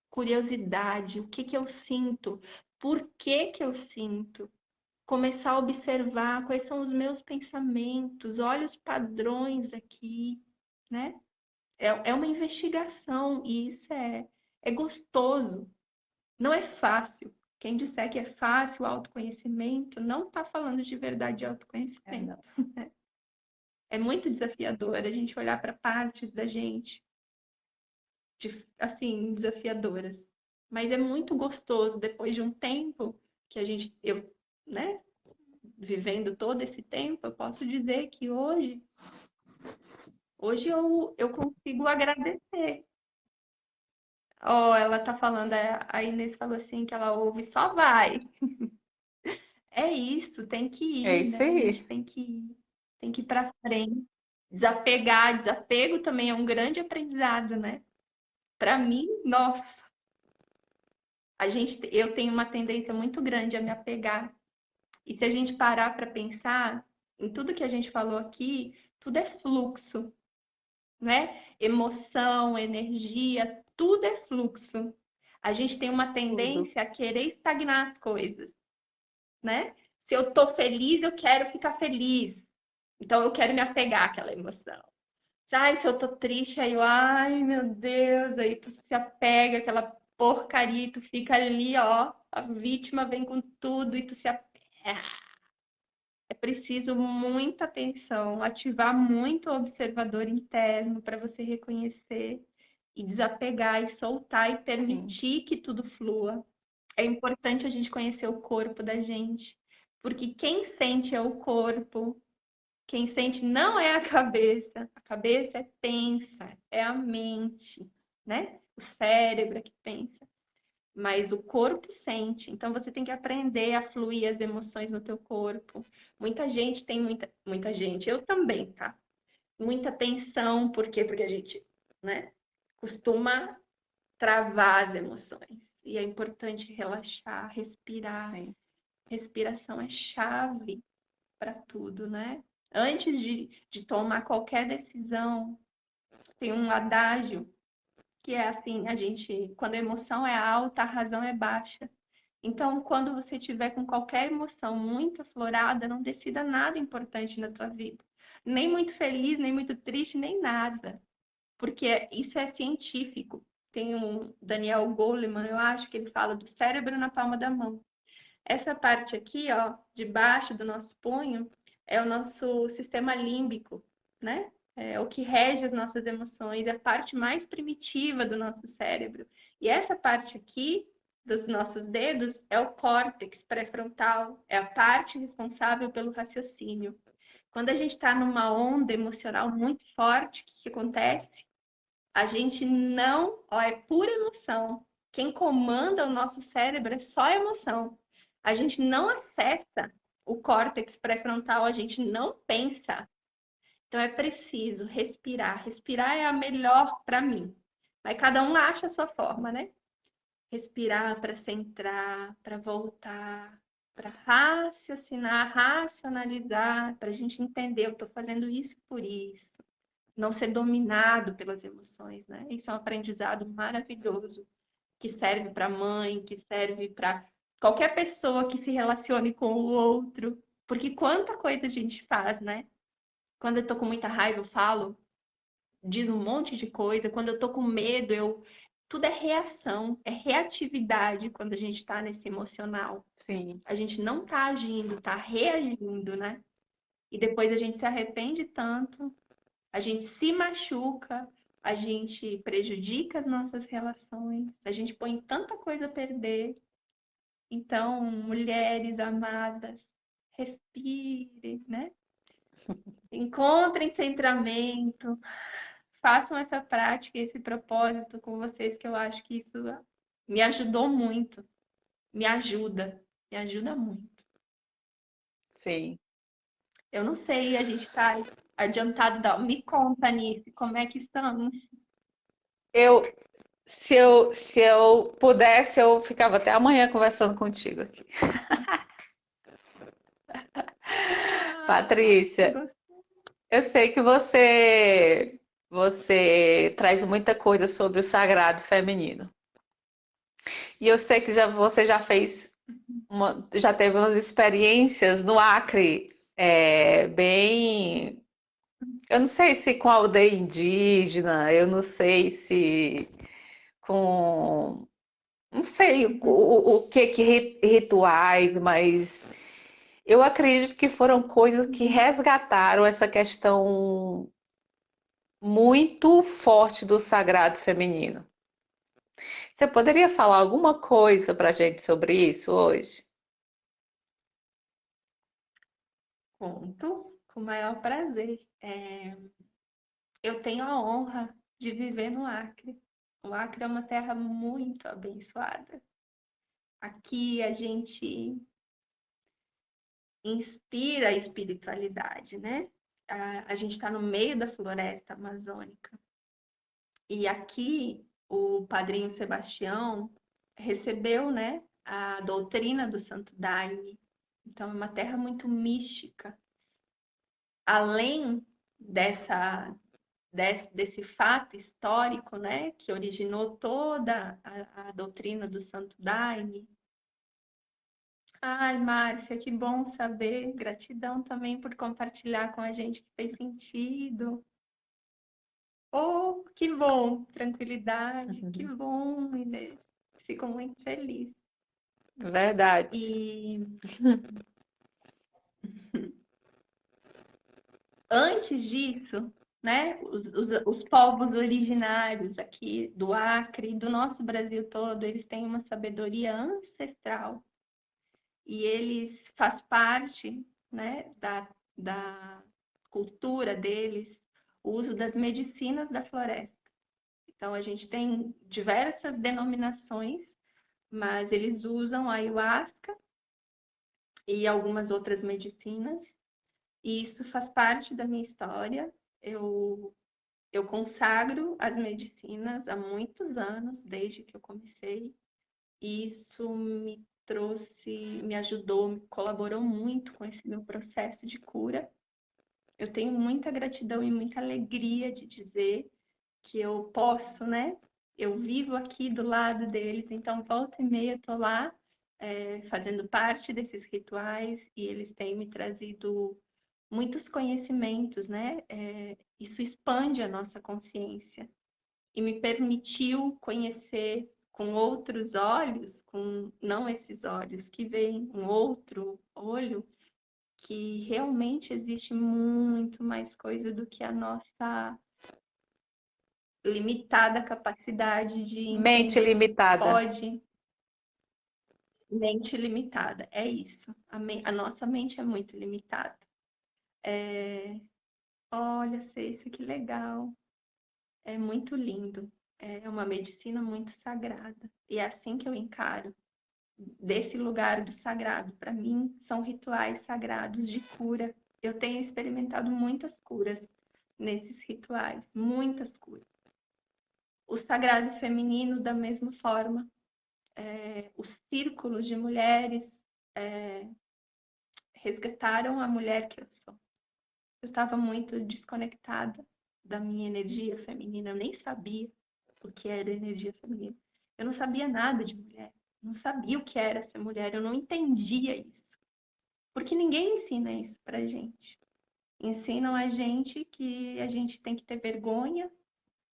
curiosidade, o que que eu sinto, por que que eu sinto, começar a observar quais são os meus pensamentos, olha os padrões aqui, né? É uma investigação e isso é gostoso. Não é fácil. Quem disser que é fácil o autoconhecimento não está falando de verdade é autoconhecimento. não. É muito desafiador a gente olhar para partes da gente, assim, desafiadoras. Mas é muito gostoso depois de um tempo que eu, né, vivendo todo esse tempo, eu posso dizer que hoje eu consigo agradecer. Oh, ela tá falando, a Inês falou assim que ela ouve, só vai. É isso, tem que É ir, isso né? A aí. gente tem que ir para frente. Desapegar, desapego também é um grande aprendizado, né? Para mim, nossa, eu tenho uma tendência muito grande a me apegar. E se a gente parar para pensar em tudo que a gente falou aqui, tudo é fluxo, né? Emoção, energia, tudo é fluxo. A gente tem uma Tudo. tendência a querer estagnar as coisas, né? Se eu tô feliz, eu quero ficar feliz. Então eu quero me apegar àquela emoção. Ai, se eu tô triste, aí eu, ai meu Deus, aí tu se apega àquela porcaria, e tu fica ali, ó, a vítima vem com tudo e tu se apega. É preciso muita atenção, ativar muito o observador interno para você reconhecer e desapegar e soltar e Sim. permitir que tudo flua. É importante a gente conhecer o corpo da gente, porque quem sente é o corpo, quem sente não é a cabeça é pensa, é a mente, né? O cérebro é que pensa, mas o corpo sente. Então você tem que aprender a fluir as emoções no teu corpo. Muita gente tem muita gente, eu também, tá? Muita tensão, por quê? Porque a gente, né, costuma travar as emoções. E é importante relaxar, respirar. Sim. Respiração é chave para tudo, né? Antes de tomar qualquer decisão, tem um adágio que é assim, quando a emoção é alta, a razão é baixa. Então, quando você tiver com qualquer emoção muito aflorada, não decida nada importante na tua vida. Nem muito feliz, nem muito triste, nem nada. Porque isso é científico. Tem um Daniel Goleman, eu acho que ele fala do cérebro na palma da mão. Essa parte aqui, ó, debaixo do nosso punho, é o nosso sistema límbico, né? É o que rege as nossas emoções, é a parte mais primitiva do nosso cérebro. E essa parte aqui dos nossos dedos é o córtex pré-frontal, é a parte responsável pelo raciocínio. Quando a gente está numa onda emocional muito forte, o que acontece? A gente não, ó, é pura emoção. Quem comanda o nosso cérebro é só emoção. A gente não acessa o córtex pré-frontal, a gente não pensa. Então é preciso respirar. Respirar é a melhor para mim. Mas cada um acha a sua forma, né? Respirar para centrar, para voltar, para raciocinar, racionalizar, para a gente entender, eu estou fazendo isso por isso, não ser dominado pelas emoções, né? Isso é um aprendizado maravilhoso que serve para mãe, que serve para qualquer pessoa que se relacione com o outro, porque quanta coisa a gente faz, né? Quando eu tô com muita raiva, eu falo, diz um monte de coisa. Quando eu tô com medo, eu tudo é reação, é reatividade quando a gente está nesse emocional. Sim. A gente não tá agindo, tá reagindo, né? E depois a gente se arrepende tanto, a gente se machuca, a gente prejudica as nossas relações, a gente põe tanta coisa a perder. Então, mulheres amadas, respirem, né? Encontrem centramento, façam essa prática, esse propósito com vocês, que eu acho que isso me ajudou muito, me ajuda muito. Sim. Eu não sei, a gente está adiantado me conta, Nice, como é que estamos? Eu, se eu pudesse, eu ficava até amanhã conversando contigo aqui. Patrícia, eu sei que você traz muita coisa sobre o sagrado feminino. E eu sei que você já fez já teve umas experiências no Acre, bem, eu não sei se com a aldeia indígena, eu não sei se com, não sei o que rituais, mas eu acredito que foram coisas que resgataram essa questão muito forte do sagrado feminino. Você poderia falar alguma coisa para a gente sobre isso hoje? Conto com o maior prazer. Eu tenho a honra de viver no Acre. O Acre é uma terra muito abençoada. Aqui a gente inspira a espiritualidade, né? A gente está no meio da floresta amazônica. E aqui o padrinho Sebastião recebeu, né, a doutrina do Santo Daime. Então é uma terra muito mística. Além desse fato histórico, né, que originou toda a doutrina do Santo Daime. Ai, Márcia, que bom saber. Gratidão também por compartilhar com a gente que fez sentido. Oh, que bom, tranquilidade, que bom, Inês. Fico muito feliz. Verdade. E antes disso, né, os povos originários aqui do Acre e do nosso Brasil todo, eles têm uma sabedoria ancestral e eles faz parte, né, da cultura deles o uso das medicinas da floresta. Então, a gente tem diversas denominações, mas eles usam a ayahuasca e algumas outras medicinas, e isso faz parte da minha história. Eu consagro as medicinas há muitos anos, desde que eu comecei, e isso me trouxe, me ajudou, me colaborou muito com esse meu processo de cura. Eu tenho muita gratidão e muita alegria de dizer que eu posso, né? Eu vivo aqui do lado deles, então volta e meia eu tô lá fazendo parte desses rituais e eles têm me trazido muitos conhecimentos, né? Isso expande a nossa consciência e me permitiu conhecer com outros olhos, com não esses olhos que veem, um outro olho, que realmente existe muito mais coisa do que a nossa limitada capacidade de Mente entender que limitada. pode, mente limitada, é isso. A nossa mente é muito limitada. Olha, Cêcia, que legal. É muito lindo. É uma medicina muito sagrada. E é assim que eu encaro. Desse lugar do sagrado. Para mim, são rituais sagrados de cura. Eu tenho experimentado muitas curas nesses rituais, muitas curas. O sagrado feminino, da mesma forma, os círculos de mulheres resgataram a mulher que eu sou. Eu estava muito desconectada da minha energia feminina, eu nem sabia o que era energia feminina. Eu não sabia nada de mulher, não sabia o que era ser mulher, eu não entendia isso. Porque ninguém ensina isso pra gente. Ensinam a gente que a gente tem que ter vergonha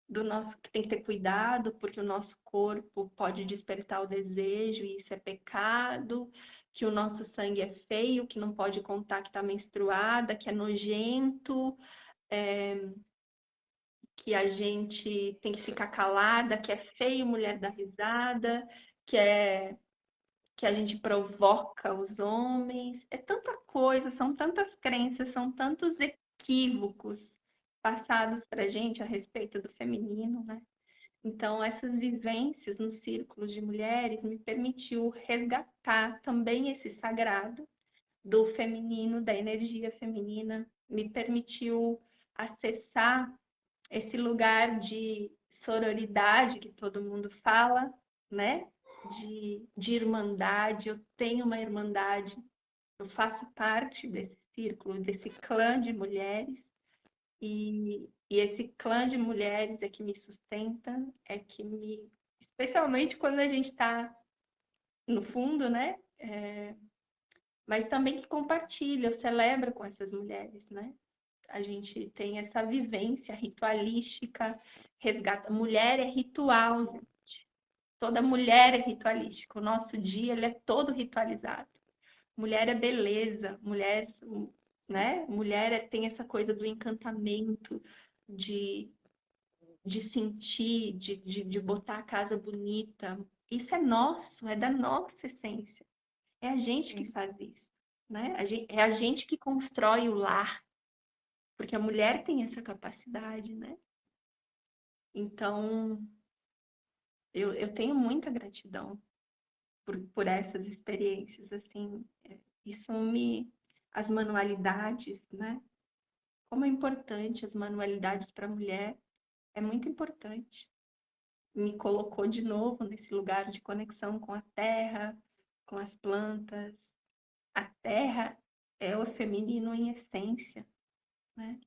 do nosso, que tem que ter cuidado, porque o nosso corpo pode despertar o desejo e isso é pecado, que o nosso sangue é feio, que não pode contar que está menstruada, que é nojento, que a gente tem que ficar calada, que é feio mulher dar risada, que é que a gente provoca os homens. É tanta coisa, são tantas crenças, são tantos equívocos passados para gente a respeito do feminino, né? Então, essas vivências nos círculos de mulheres me permitiu resgatar também esse sagrado do feminino, da energia feminina, me permitiu acessar esse lugar de sororidade que todo mundo fala, né? De irmandade. Eu tenho uma irmandade, eu faço parte desse círculo, desse clã de mulheres, e esse clã de mulheres é que me sustenta, é que me. Especialmente quando a gente está no fundo, né? Mas também que compartilha, celebra com essas mulheres, né? A gente tem essa vivência ritualística, resgata. Mulher é ritual, gente. Toda mulher é ritualística. O nosso dia ele é todo ritualizado. Mulher é beleza, mulher, né? Tem essa coisa do encantamento, de, de sentir, de botar a casa bonita. Isso é nosso, é da nossa essência. É a gente que Sim. faz isso, né? É a gente que constrói o lar, porque a mulher tem essa capacidade, né? Então, eu tenho muita gratidão por essas experiências, assim, isso me... As manualidades, né? Como é importante as manualidades para a mulher, é muito importante. Me colocou de novo nesse lugar de conexão com a terra, com as plantas. A terra é o feminino em essência, né?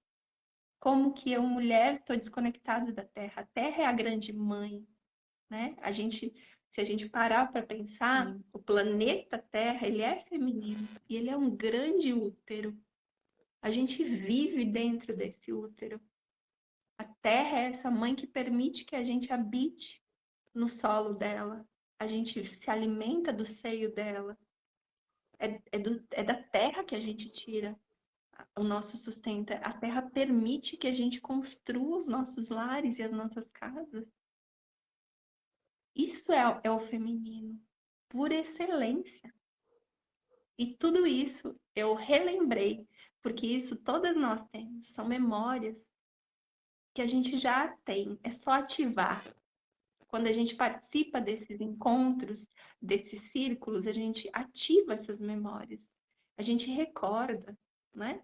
Como que eu, mulher, estou desconectada da terra? A terra é a grande mãe, né? Se a gente parar para pensar, Sim. o planeta Terra, ele é feminino e ele é um grande útero. A gente vive dentro desse útero. A Terra é essa mãe que permite que a gente habite no solo dela. A gente se alimenta do seio dela. É da terra que a gente tira o nosso sustento. A terra permite que a gente construa os nossos lares e as nossas casas. Isso é o feminino, por excelência. E tudo isso eu relembrei, porque isso todas nós temos, são memórias que a gente já tem, é só ativar. Quando a gente participa desses encontros, desses círculos, a gente ativa essas memórias. A gente recorda, né?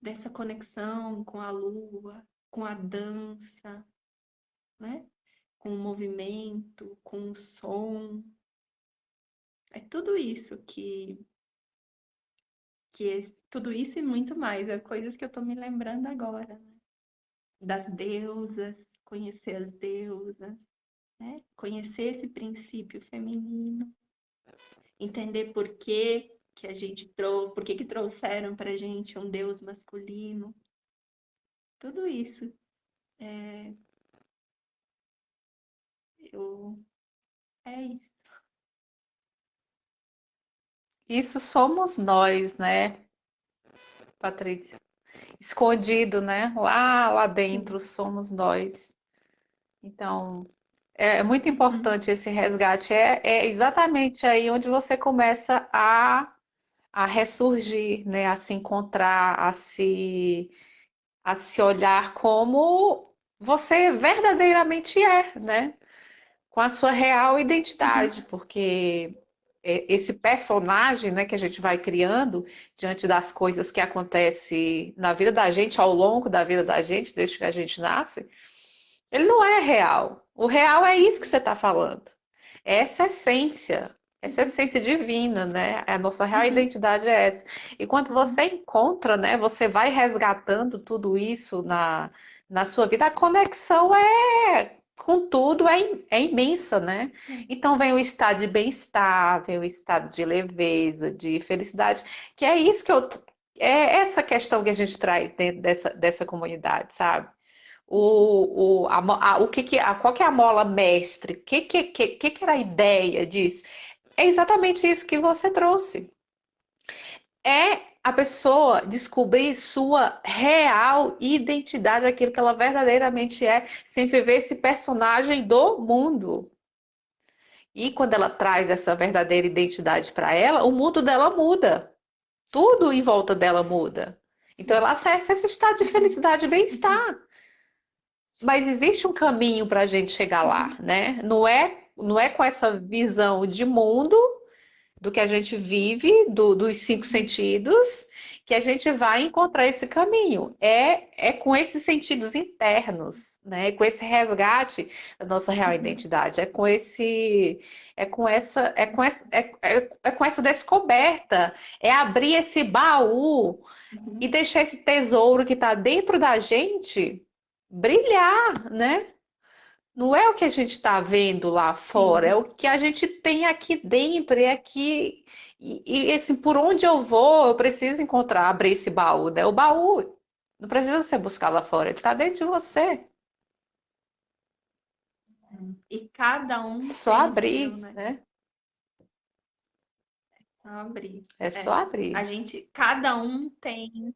Dessa conexão com a lua, com a dança, né? Com o movimento, com o som. É tudo isso tudo isso e muito mais. É coisas que eu estou me lembrando agora, né? Das deusas, conhecer as deusas, né? Conhecer esse princípio feminino, entender que a gente trouxe, por que trouxeram para a gente um deus masculino. Tudo isso eu é isso. Isso somos nós, né, Patrícia? Escondido, né? Lá dentro Sim. somos nós. Então, é muito Uhum. importante esse resgate. É exatamente aí onde você começa a ressurgir, né? A se encontrar, a se olhar como você verdadeiramente é, né? Com a sua real Uhum. identidade, porque esse personagem, né, que a gente vai criando diante das coisas que acontecem na vida da gente, ao longo da vida da gente, desde que a gente nasce, ele não é real. O real é isso que você está falando. É essa Uhum. essência divina, né? A nossa real Uhum. identidade é essa. E quando você encontra, né, você vai resgatando tudo isso na sua vida, a conexão com tudo é imensa, né? É. Então vem o estado de bem-estar, vem o estado de leveza, de felicidade, que é isso que é essa questão que a gente traz dentro dessa comunidade, sabe? Qual que é a mola mestre? Que era a ideia disso? É exatamente isso que você trouxe. É a pessoa descobrir sua real identidade, aquilo que ela verdadeiramente é, sem viver esse personagem do mundo. E quando ela traz essa verdadeira identidade para ela, o mundo dela muda. Tudo em volta dela muda. Então ela acessa esse estado de felicidade e bem-estar. Mas existe um caminho para a gente chegar lá, né? Não é com essa visão de mundo do que a gente vive, dos cinco sentidos, que a gente vai encontrar esse caminho. É com esses sentidos internos, né? Com esse resgate da nossa real identidade. É com essa descoberta. É abrir esse baú e deixar esse tesouro que está dentro da gente brilhar, né? Não é o que a gente está vendo lá fora, é Sim. o que a gente tem aqui dentro, e aqui. E assim, por onde eu vou, eu preciso encontrar, abrir esse baú, né? O baú não precisa ser buscar lá fora, ele está dentro de você. E cada um Só tem o seu, abrir, né? né? Só abrir. É só É. A abrir. gente, cada um tem.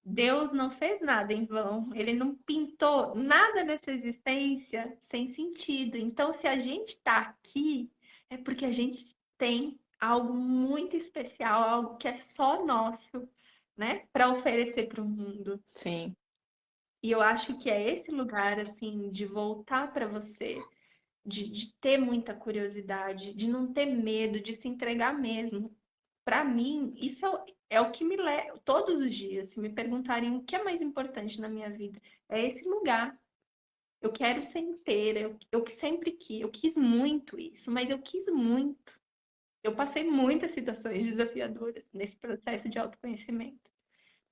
Deus não fez nada em vão. Ele não pintou nada nessa existência sem sentido. Então, se a gente está aqui, é porque a gente tem algo muito especial, algo que é só nosso, né, para oferecer para o mundo. Sim, E eu acho que é esse lugar, assim, de voltar para você, de ter muita curiosidade, de não ter medo, de se entregar mesmo. Para mim, isso é o que me leva todos os dias. Se me perguntarem o que é mais importante na minha vida, é esse lugar. Eu quero ser inteira, eu que sempre quis, eu quis muito isso, mas eu quis muito. Eu passei muitas situações desafiadoras nesse processo de autoconhecimento.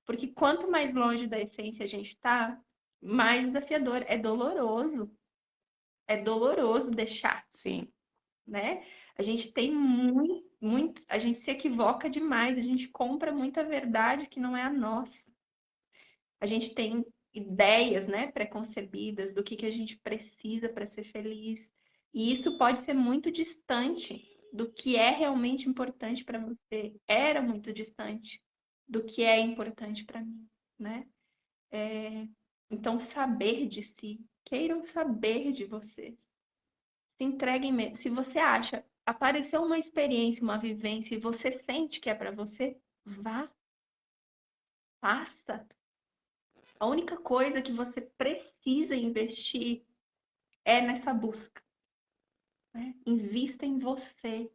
Porque quanto mais longe da essência a gente está, mais desafiador. É doloroso. É doloroso deixar, sim, né? A gente tem muito, a gente se equivoca demais, a gente compra muita verdade que não é a nossa. A gente tem ideias, né, preconcebidas do que a gente precisa para ser feliz. E isso pode ser muito distante do que é realmente importante para você. Era muito distante do que é importante para mim, né? Então, saber de si, queiram saber de você. Se entreguem mesmo. Se você acha, apareceu uma experiência, uma vivência e você sente que é para você, vá, faça. A única coisa que você precisa investir é nessa busca, né? Invista em você.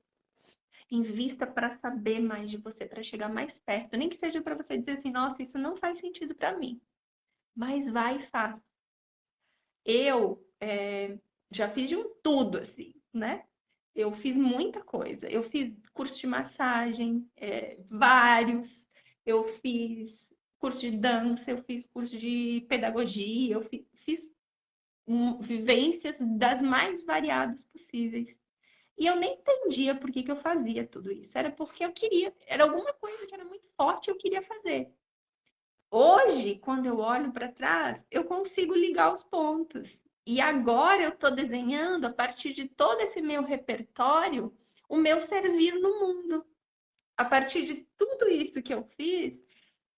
Invista para saber mais de você, para chegar mais perto. Nem que seja para você dizer assim, nossa, isso não faz sentido para mim. Mas vai e faz. Eu já fiz de um tudo, assim, né? Eu fiz muita coisa. Eu fiz curso de massagem, vários. Eu fiz curso de dança, eu fiz curso de pedagogia, eu fiz vivências das mais variadas possíveis. E eu nem entendia por que eu fazia tudo isso. Era porque eu queria, era alguma coisa que era muito forte e eu queria fazer. Hoje, quando eu olho para trás, eu consigo ligar os pontos. E agora eu estou desenhando, a partir de todo esse meu repertório, o meu servir no mundo. A partir de tudo isso que eu fiz,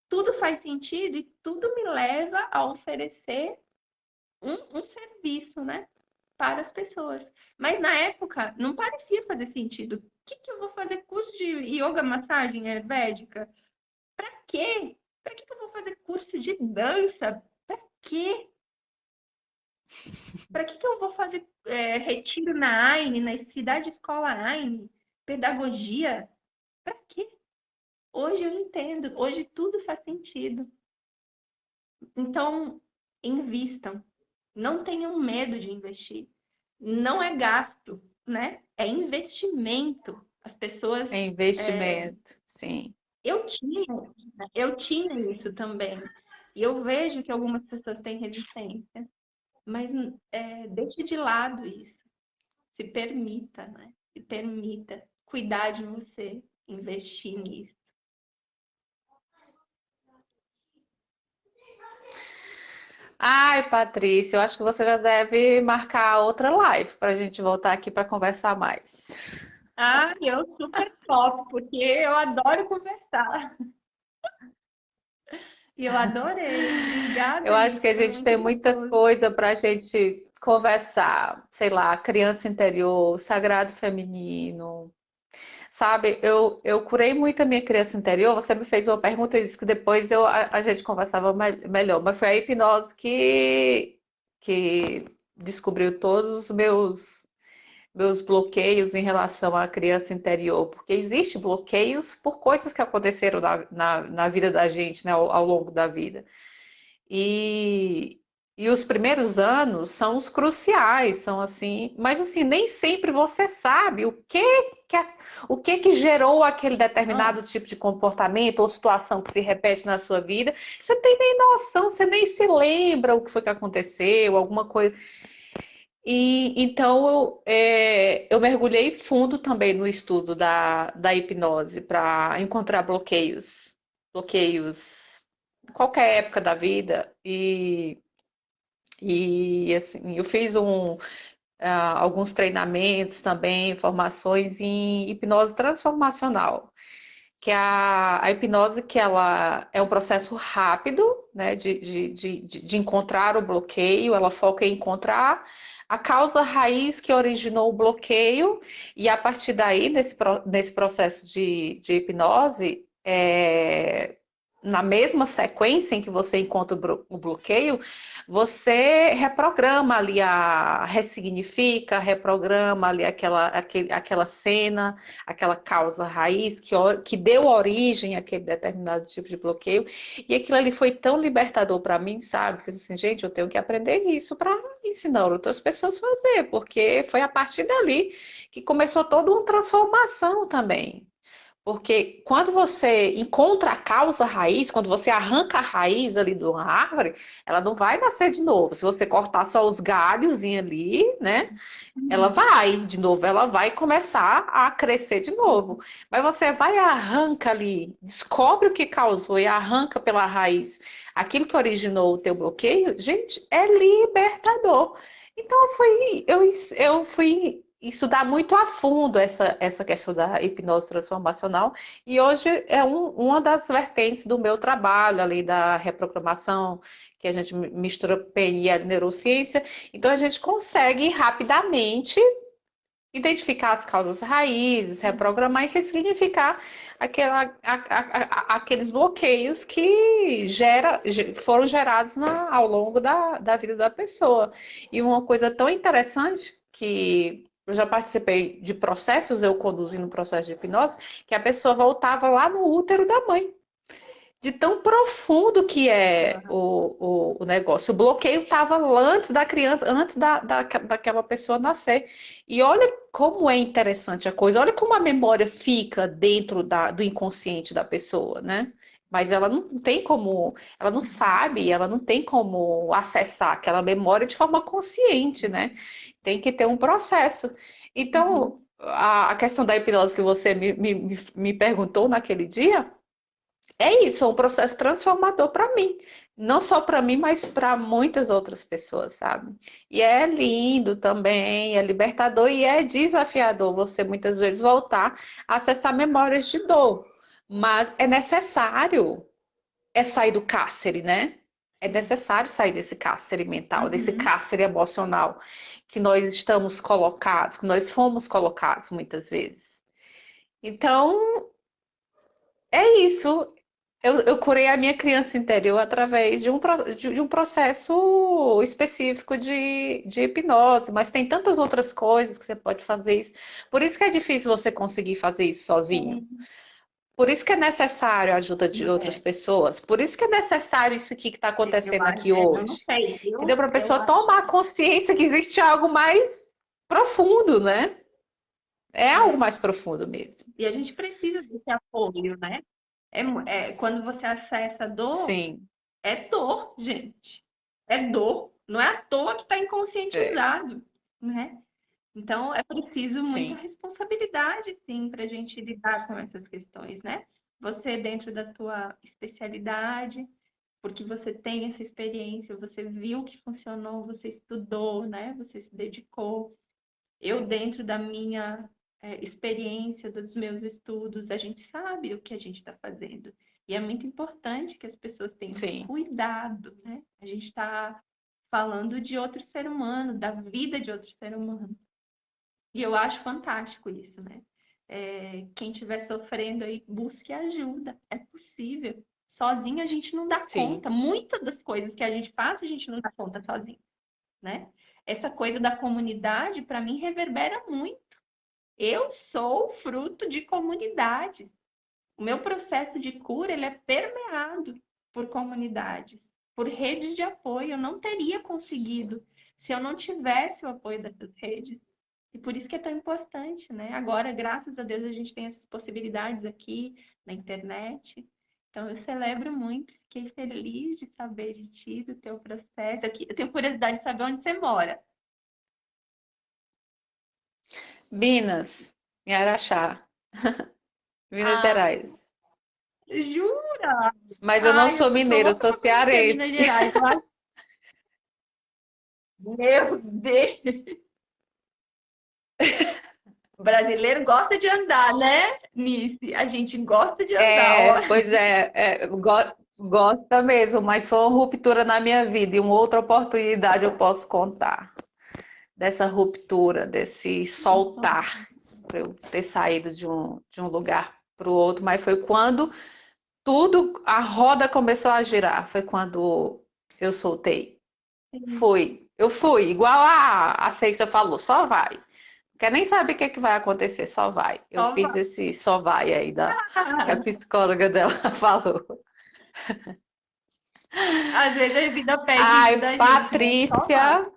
tudo faz sentido e tudo me leva a oferecer um serviço, né, para as pessoas. Mas na época não parecia fazer sentido. O que eu vou fazer curso de yoga massagem ayurvédica? Para quê? Para que eu vou fazer curso de dança? Para quê? Para que eu vou fazer retiro na AINE, na Cidade Escola AINE? Pedagogia? Para quê? Hoje eu entendo, hoje tudo faz sentido. Então, invistam. Não tenham medo de investir. Não é gasto, né? É investimento. As pessoas. é é, investimento, sim. eu tinha, eu tinha isso também. E eu vejo que algumas pessoas têm resistência. Mas deixe de lado isso. Se permita, né? Se permita cuidar de você, investir nisso. Ai, Patrícia, eu acho que você já deve marcar outra live para a gente voltar aqui para conversar mais. Ah, eu super top, porque eu adoro conversar. E eu adorei. Obrigada, Eu acho Nisso. que a Foi gente muito tem muita gostoso. coisa para a gente conversar, sei lá, criança interior, sagrado feminino, sabe? Eu curei muito a minha criança interior. Você me fez uma pergunta e disse que depois a gente conversava melhor, mas foi a hipnose que descobriu todos os meus bloqueios em relação à criança interior, porque existe bloqueios por coisas que aconteceram na vida da gente, né, ao longo da vida. E, e os primeiros anos são os cruciais, são assim, mas assim, nem sempre você sabe o que gerou aquele determinado tipo de comportamento ou situação que se repete na sua vida. Você tem nem noção, você nem se lembra o que foi que aconteceu, alguma coisa. E então eu mergulhei fundo também no estudo da hipnose para encontrar bloqueios em qualquer época da vida. E assim, eu fiz alguns treinamentos também, formações em hipnose transformacional, que é a hipnose que ela é um processo rápido, né, de encontrar o bloqueio, ela foca em encontrar a causa raiz que originou o bloqueio, e a partir daí, nesse processo de hipnose, na mesma sequência em que você encontra o bloqueio, você reprograma ali, ressignifica, reprograma ali aquela cena, aquela causa raiz que deu origem àquele determinado tipo de bloqueio. E aquilo ali foi tão libertador para mim, sabe? Que eu disse assim, gente, eu tenho que aprender isso para ensinar outras pessoas a fazer, porque foi a partir dali que começou toda uma transformação também. Porque quando você encontra a causa raiz, quando você arranca a raiz ali de uma árvore, ela não vai nascer de novo. Se você cortar só os galhos ali, né? Ela vai de novo, ela vai começar a crescer de novo. Mas você vai e arranca ali, descobre o que causou e arranca pela raiz aquilo que originou o teu bloqueio, gente, é libertador. Então eu fui estudar muito a fundo essa questão da hipnose transformacional e hoje é uma das vertentes do meu trabalho, ali da reprogramação, que a gente mistura PNL e neurociência. Então a gente consegue rapidamente identificar as causas raízes, reprogramar e ressignificar aqueles bloqueios que foram gerados ao longo da vida da pessoa. E uma coisa tão interessante que eu já participei de processos, eu conduzindo processo de hipnose, que a pessoa voltava lá no útero da mãe de tão profundo que é o negócio. O bloqueio estava antes da criança, antes daquela pessoa nascer. E olha como é interessante a coisa, olha como a memória fica dentro do inconsciente da pessoa, né? Mas ela não tem como, ela não sabe, ela não tem como acessar aquela memória de forma consciente, né? Tem que ter um processo. Então, a questão da hipnose que você me perguntou naquele dia. É isso, é um processo transformador para mim. Não só para mim, mas para muitas outras pessoas, sabe? E é lindo também, é libertador e é desafiador você muitas vezes voltar a acessar memórias de dor. Mas é necessário sair do cárcere, né? É necessário sair desse cárcere mental, desse cárcere emocional que nós estamos colocados, que nós fomos colocados muitas vezes. Então, é isso. Eu curei a minha criança interior através de um processo específico de hipnose, mas tem tantas outras coisas que você pode fazer isso. Por isso que é difícil você conseguir fazer isso sozinho. Por isso que é necessário a ajuda de outras pessoas. Por isso que é necessário isso aqui que está acontecendo aqui Eu não hoje. sei, Entendeu? viu? Para a Eu pessoa acho. tomar consciência que existe algo mais profundo, né? É algo mais profundo mesmo. E a gente precisa desse apoio, né? Quando você acessa a dor, Sim, é dor, gente. É dor. Não é à toa que está é, inconscientizado, né? Então, é preciso muita sim, responsabilidade, sim, para a gente lidar com essas questões, né? Você, dentro da tua especialidade, porque você tem essa experiência, você viu que funcionou, você estudou, né? Você se dedicou. Eu, dentro da minha experiência, dos meus estudos, a gente sabe o que a gente está fazendo. E é muito importante que as pessoas tenham sim. cuidado, né? A gente está falando de outro ser humano, da vida de outro ser humano. E eu acho fantástico isso, né? Quem estiver sofrendo aí, busque ajuda. É possível. Sozinho a gente não dá Sim. conta. Muitas das coisas que a gente faz, a gente não dá conta sozinho, né? Essa coisa da comunidade, para mim, reverbera muito. Eu sou fruto de comunidade. O meu processo de cura, ele é permeado por comunidades, por redes de apoio. Eu não teria conseguido se eu não tivesse o apoio dessas redes. E por isso que é tão importante, né? Agora, graças a Deus, a gente tem essas possibilidades aqui na internet. Então, eu celebro muito, fiquei feliz de saber de ti, do teu processo. Eu tenho curiosidade de saber onde você mora. Minas, em Araxá, Minas Ah, Gerais. jura? Mas eu não Ai, sou eu sou mineira, eu louca sou para conhecer Minas cearense. Gerais. Meu Deus! O brasileiro gosta de andar, né, Nice? A gente gosta de andar, ó. Pois gosta mesmo, mas foi uma ruptura na minha vida e uma outra oportunidade eu posso contar dessa ruptura, desse soltar, para eu ter saído de um lugar para o outro, mas foi quando a roda começou a girar, foi quando eu soltei. Eu fui, igual a Ceissa falou, só vai. Quer nem saber o que é que vai acontecer, só vai. Eu Só fiz vai. esse só vai aí que a psicóloga dela falou. Às vezes a vida pede isso Ai, da gente, né? Só vai. Patrícia,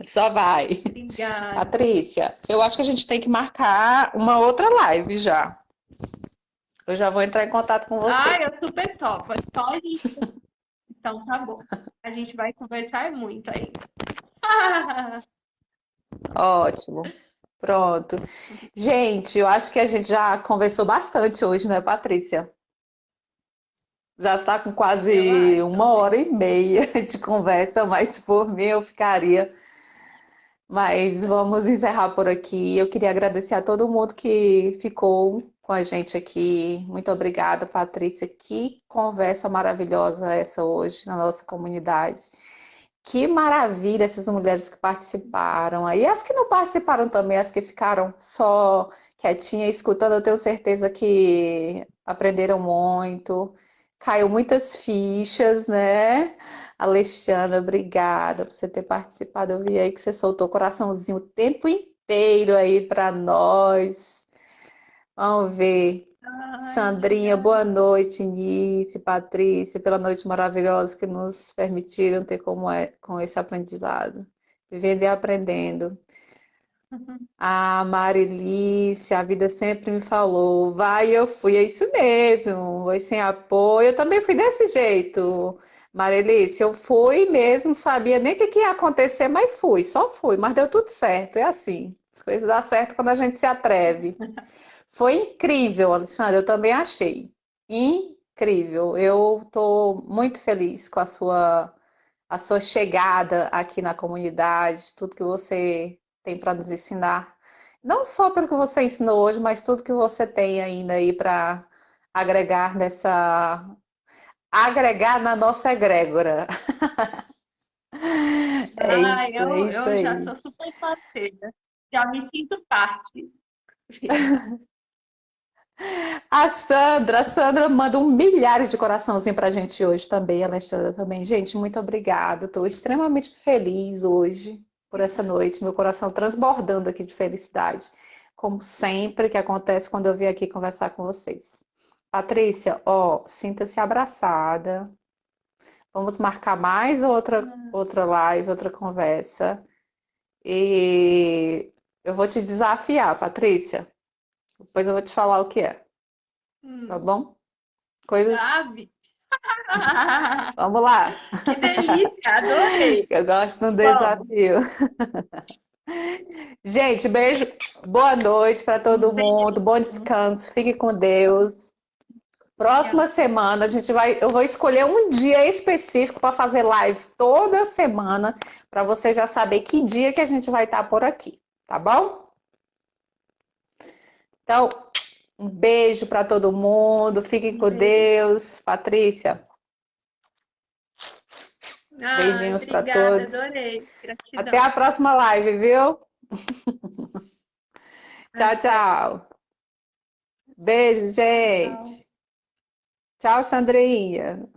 só vai. Obrigada. Patrícia, eu acho que a gente tem que marcar uma outra live já. Eu já vou entrar em contato com Ai, você. eu super topo. É só a gente. Então tá bom. A gente vai conversar muito aí. Ótimo. Pronto. Gente, eu acho que a gente já conversou bastante hoje, né, Patrícia? Já está com Eu quase acho uma também. hora e meia de conversa, mas por mim eu ficaria. Mas vamos encerrar por aqui. Eu queria agradecer a todo mundo que ficou com a gente aqui. Muito obrigada, Patrícia. Que conversa maravilhosa essa hoje na nossa comunidade. Que maravilha essas mulheres que participaram. Aí as que não participaram também, as que ficaram só quietinha escutando, eu tenho certeza que aprenderam muito. Caiu muitas fichas, né? Alexandra, obrigada por você ter participado. Eu vi aí que você soltou o coraçãozinho o tempo inteiro aí para nós. Vamos ver. Ai, Sandrinha, boa obrigada. noite, Nice, Patrícia, pela noite maravilhosa que nos permitiram ter com esse aprendizado. Vivendo e aprendendo. A Marilice, a vida sempre me falou, vai, eu fui, é isso mesmo, foi sem apoio. Eu também fui desse jeito, Marilice, eu fui mesmo, sabia nem o que ia acontecer, mas fui, só fui, mas deu tudo certo, é assim. As coisas dão certo quando a gente se atreve. Foi incrível, Alexandre, eu também achei. Incrível. Eu estou muito feliz com a sua chegada aqui na comunidade, tudo que você tem para nos ensinar. Não só pelo que você ensinou hoje, mas tudo que você tem ainda aí para agregar na nossa egrégora. Ai, É eu, isso eu já aí. sou super parceira. Já me sinto parte. A Sandra manda milhares de coraçãozinho pra gente hoje também, a Alexandra também. Gente, muito obrigada. Estou extremamente feliz hoje por essa noite, meu coração transbordando aqui de felicidade, como sempre que acontece quando eu vim aqui conversar com vocês. Patrícia, ó, sinta-se abraçada. Vamos marcar mais outra live, outra conversa. E eu vou te desafiar, Patrícia. Depois eu vou te falar o que é, tá Hum, bom? Coisas. sabe? Vamos lá. Que delícia, adorei. Eu gosto do Vamos. desafio. Gente, beijo. Boa noite para Um todo mundo. Bom beijo. descanso. Fique com Deus. Próxima semana eu vou escolher um dia específico para fazer live toda semana para você já saber que dia que a gente vai estar por aqui, tá bom? Então, um beijo para todo mundo. Fiquem Um com beijo. Deus. Patrícia. Ai, Beijinhos para obrigada, todos. adorei. Até Gratidão. a próxima live, viu? Tchau, Até. tchau. Beijo, Tchau. gente. Tchau, Sandrinha.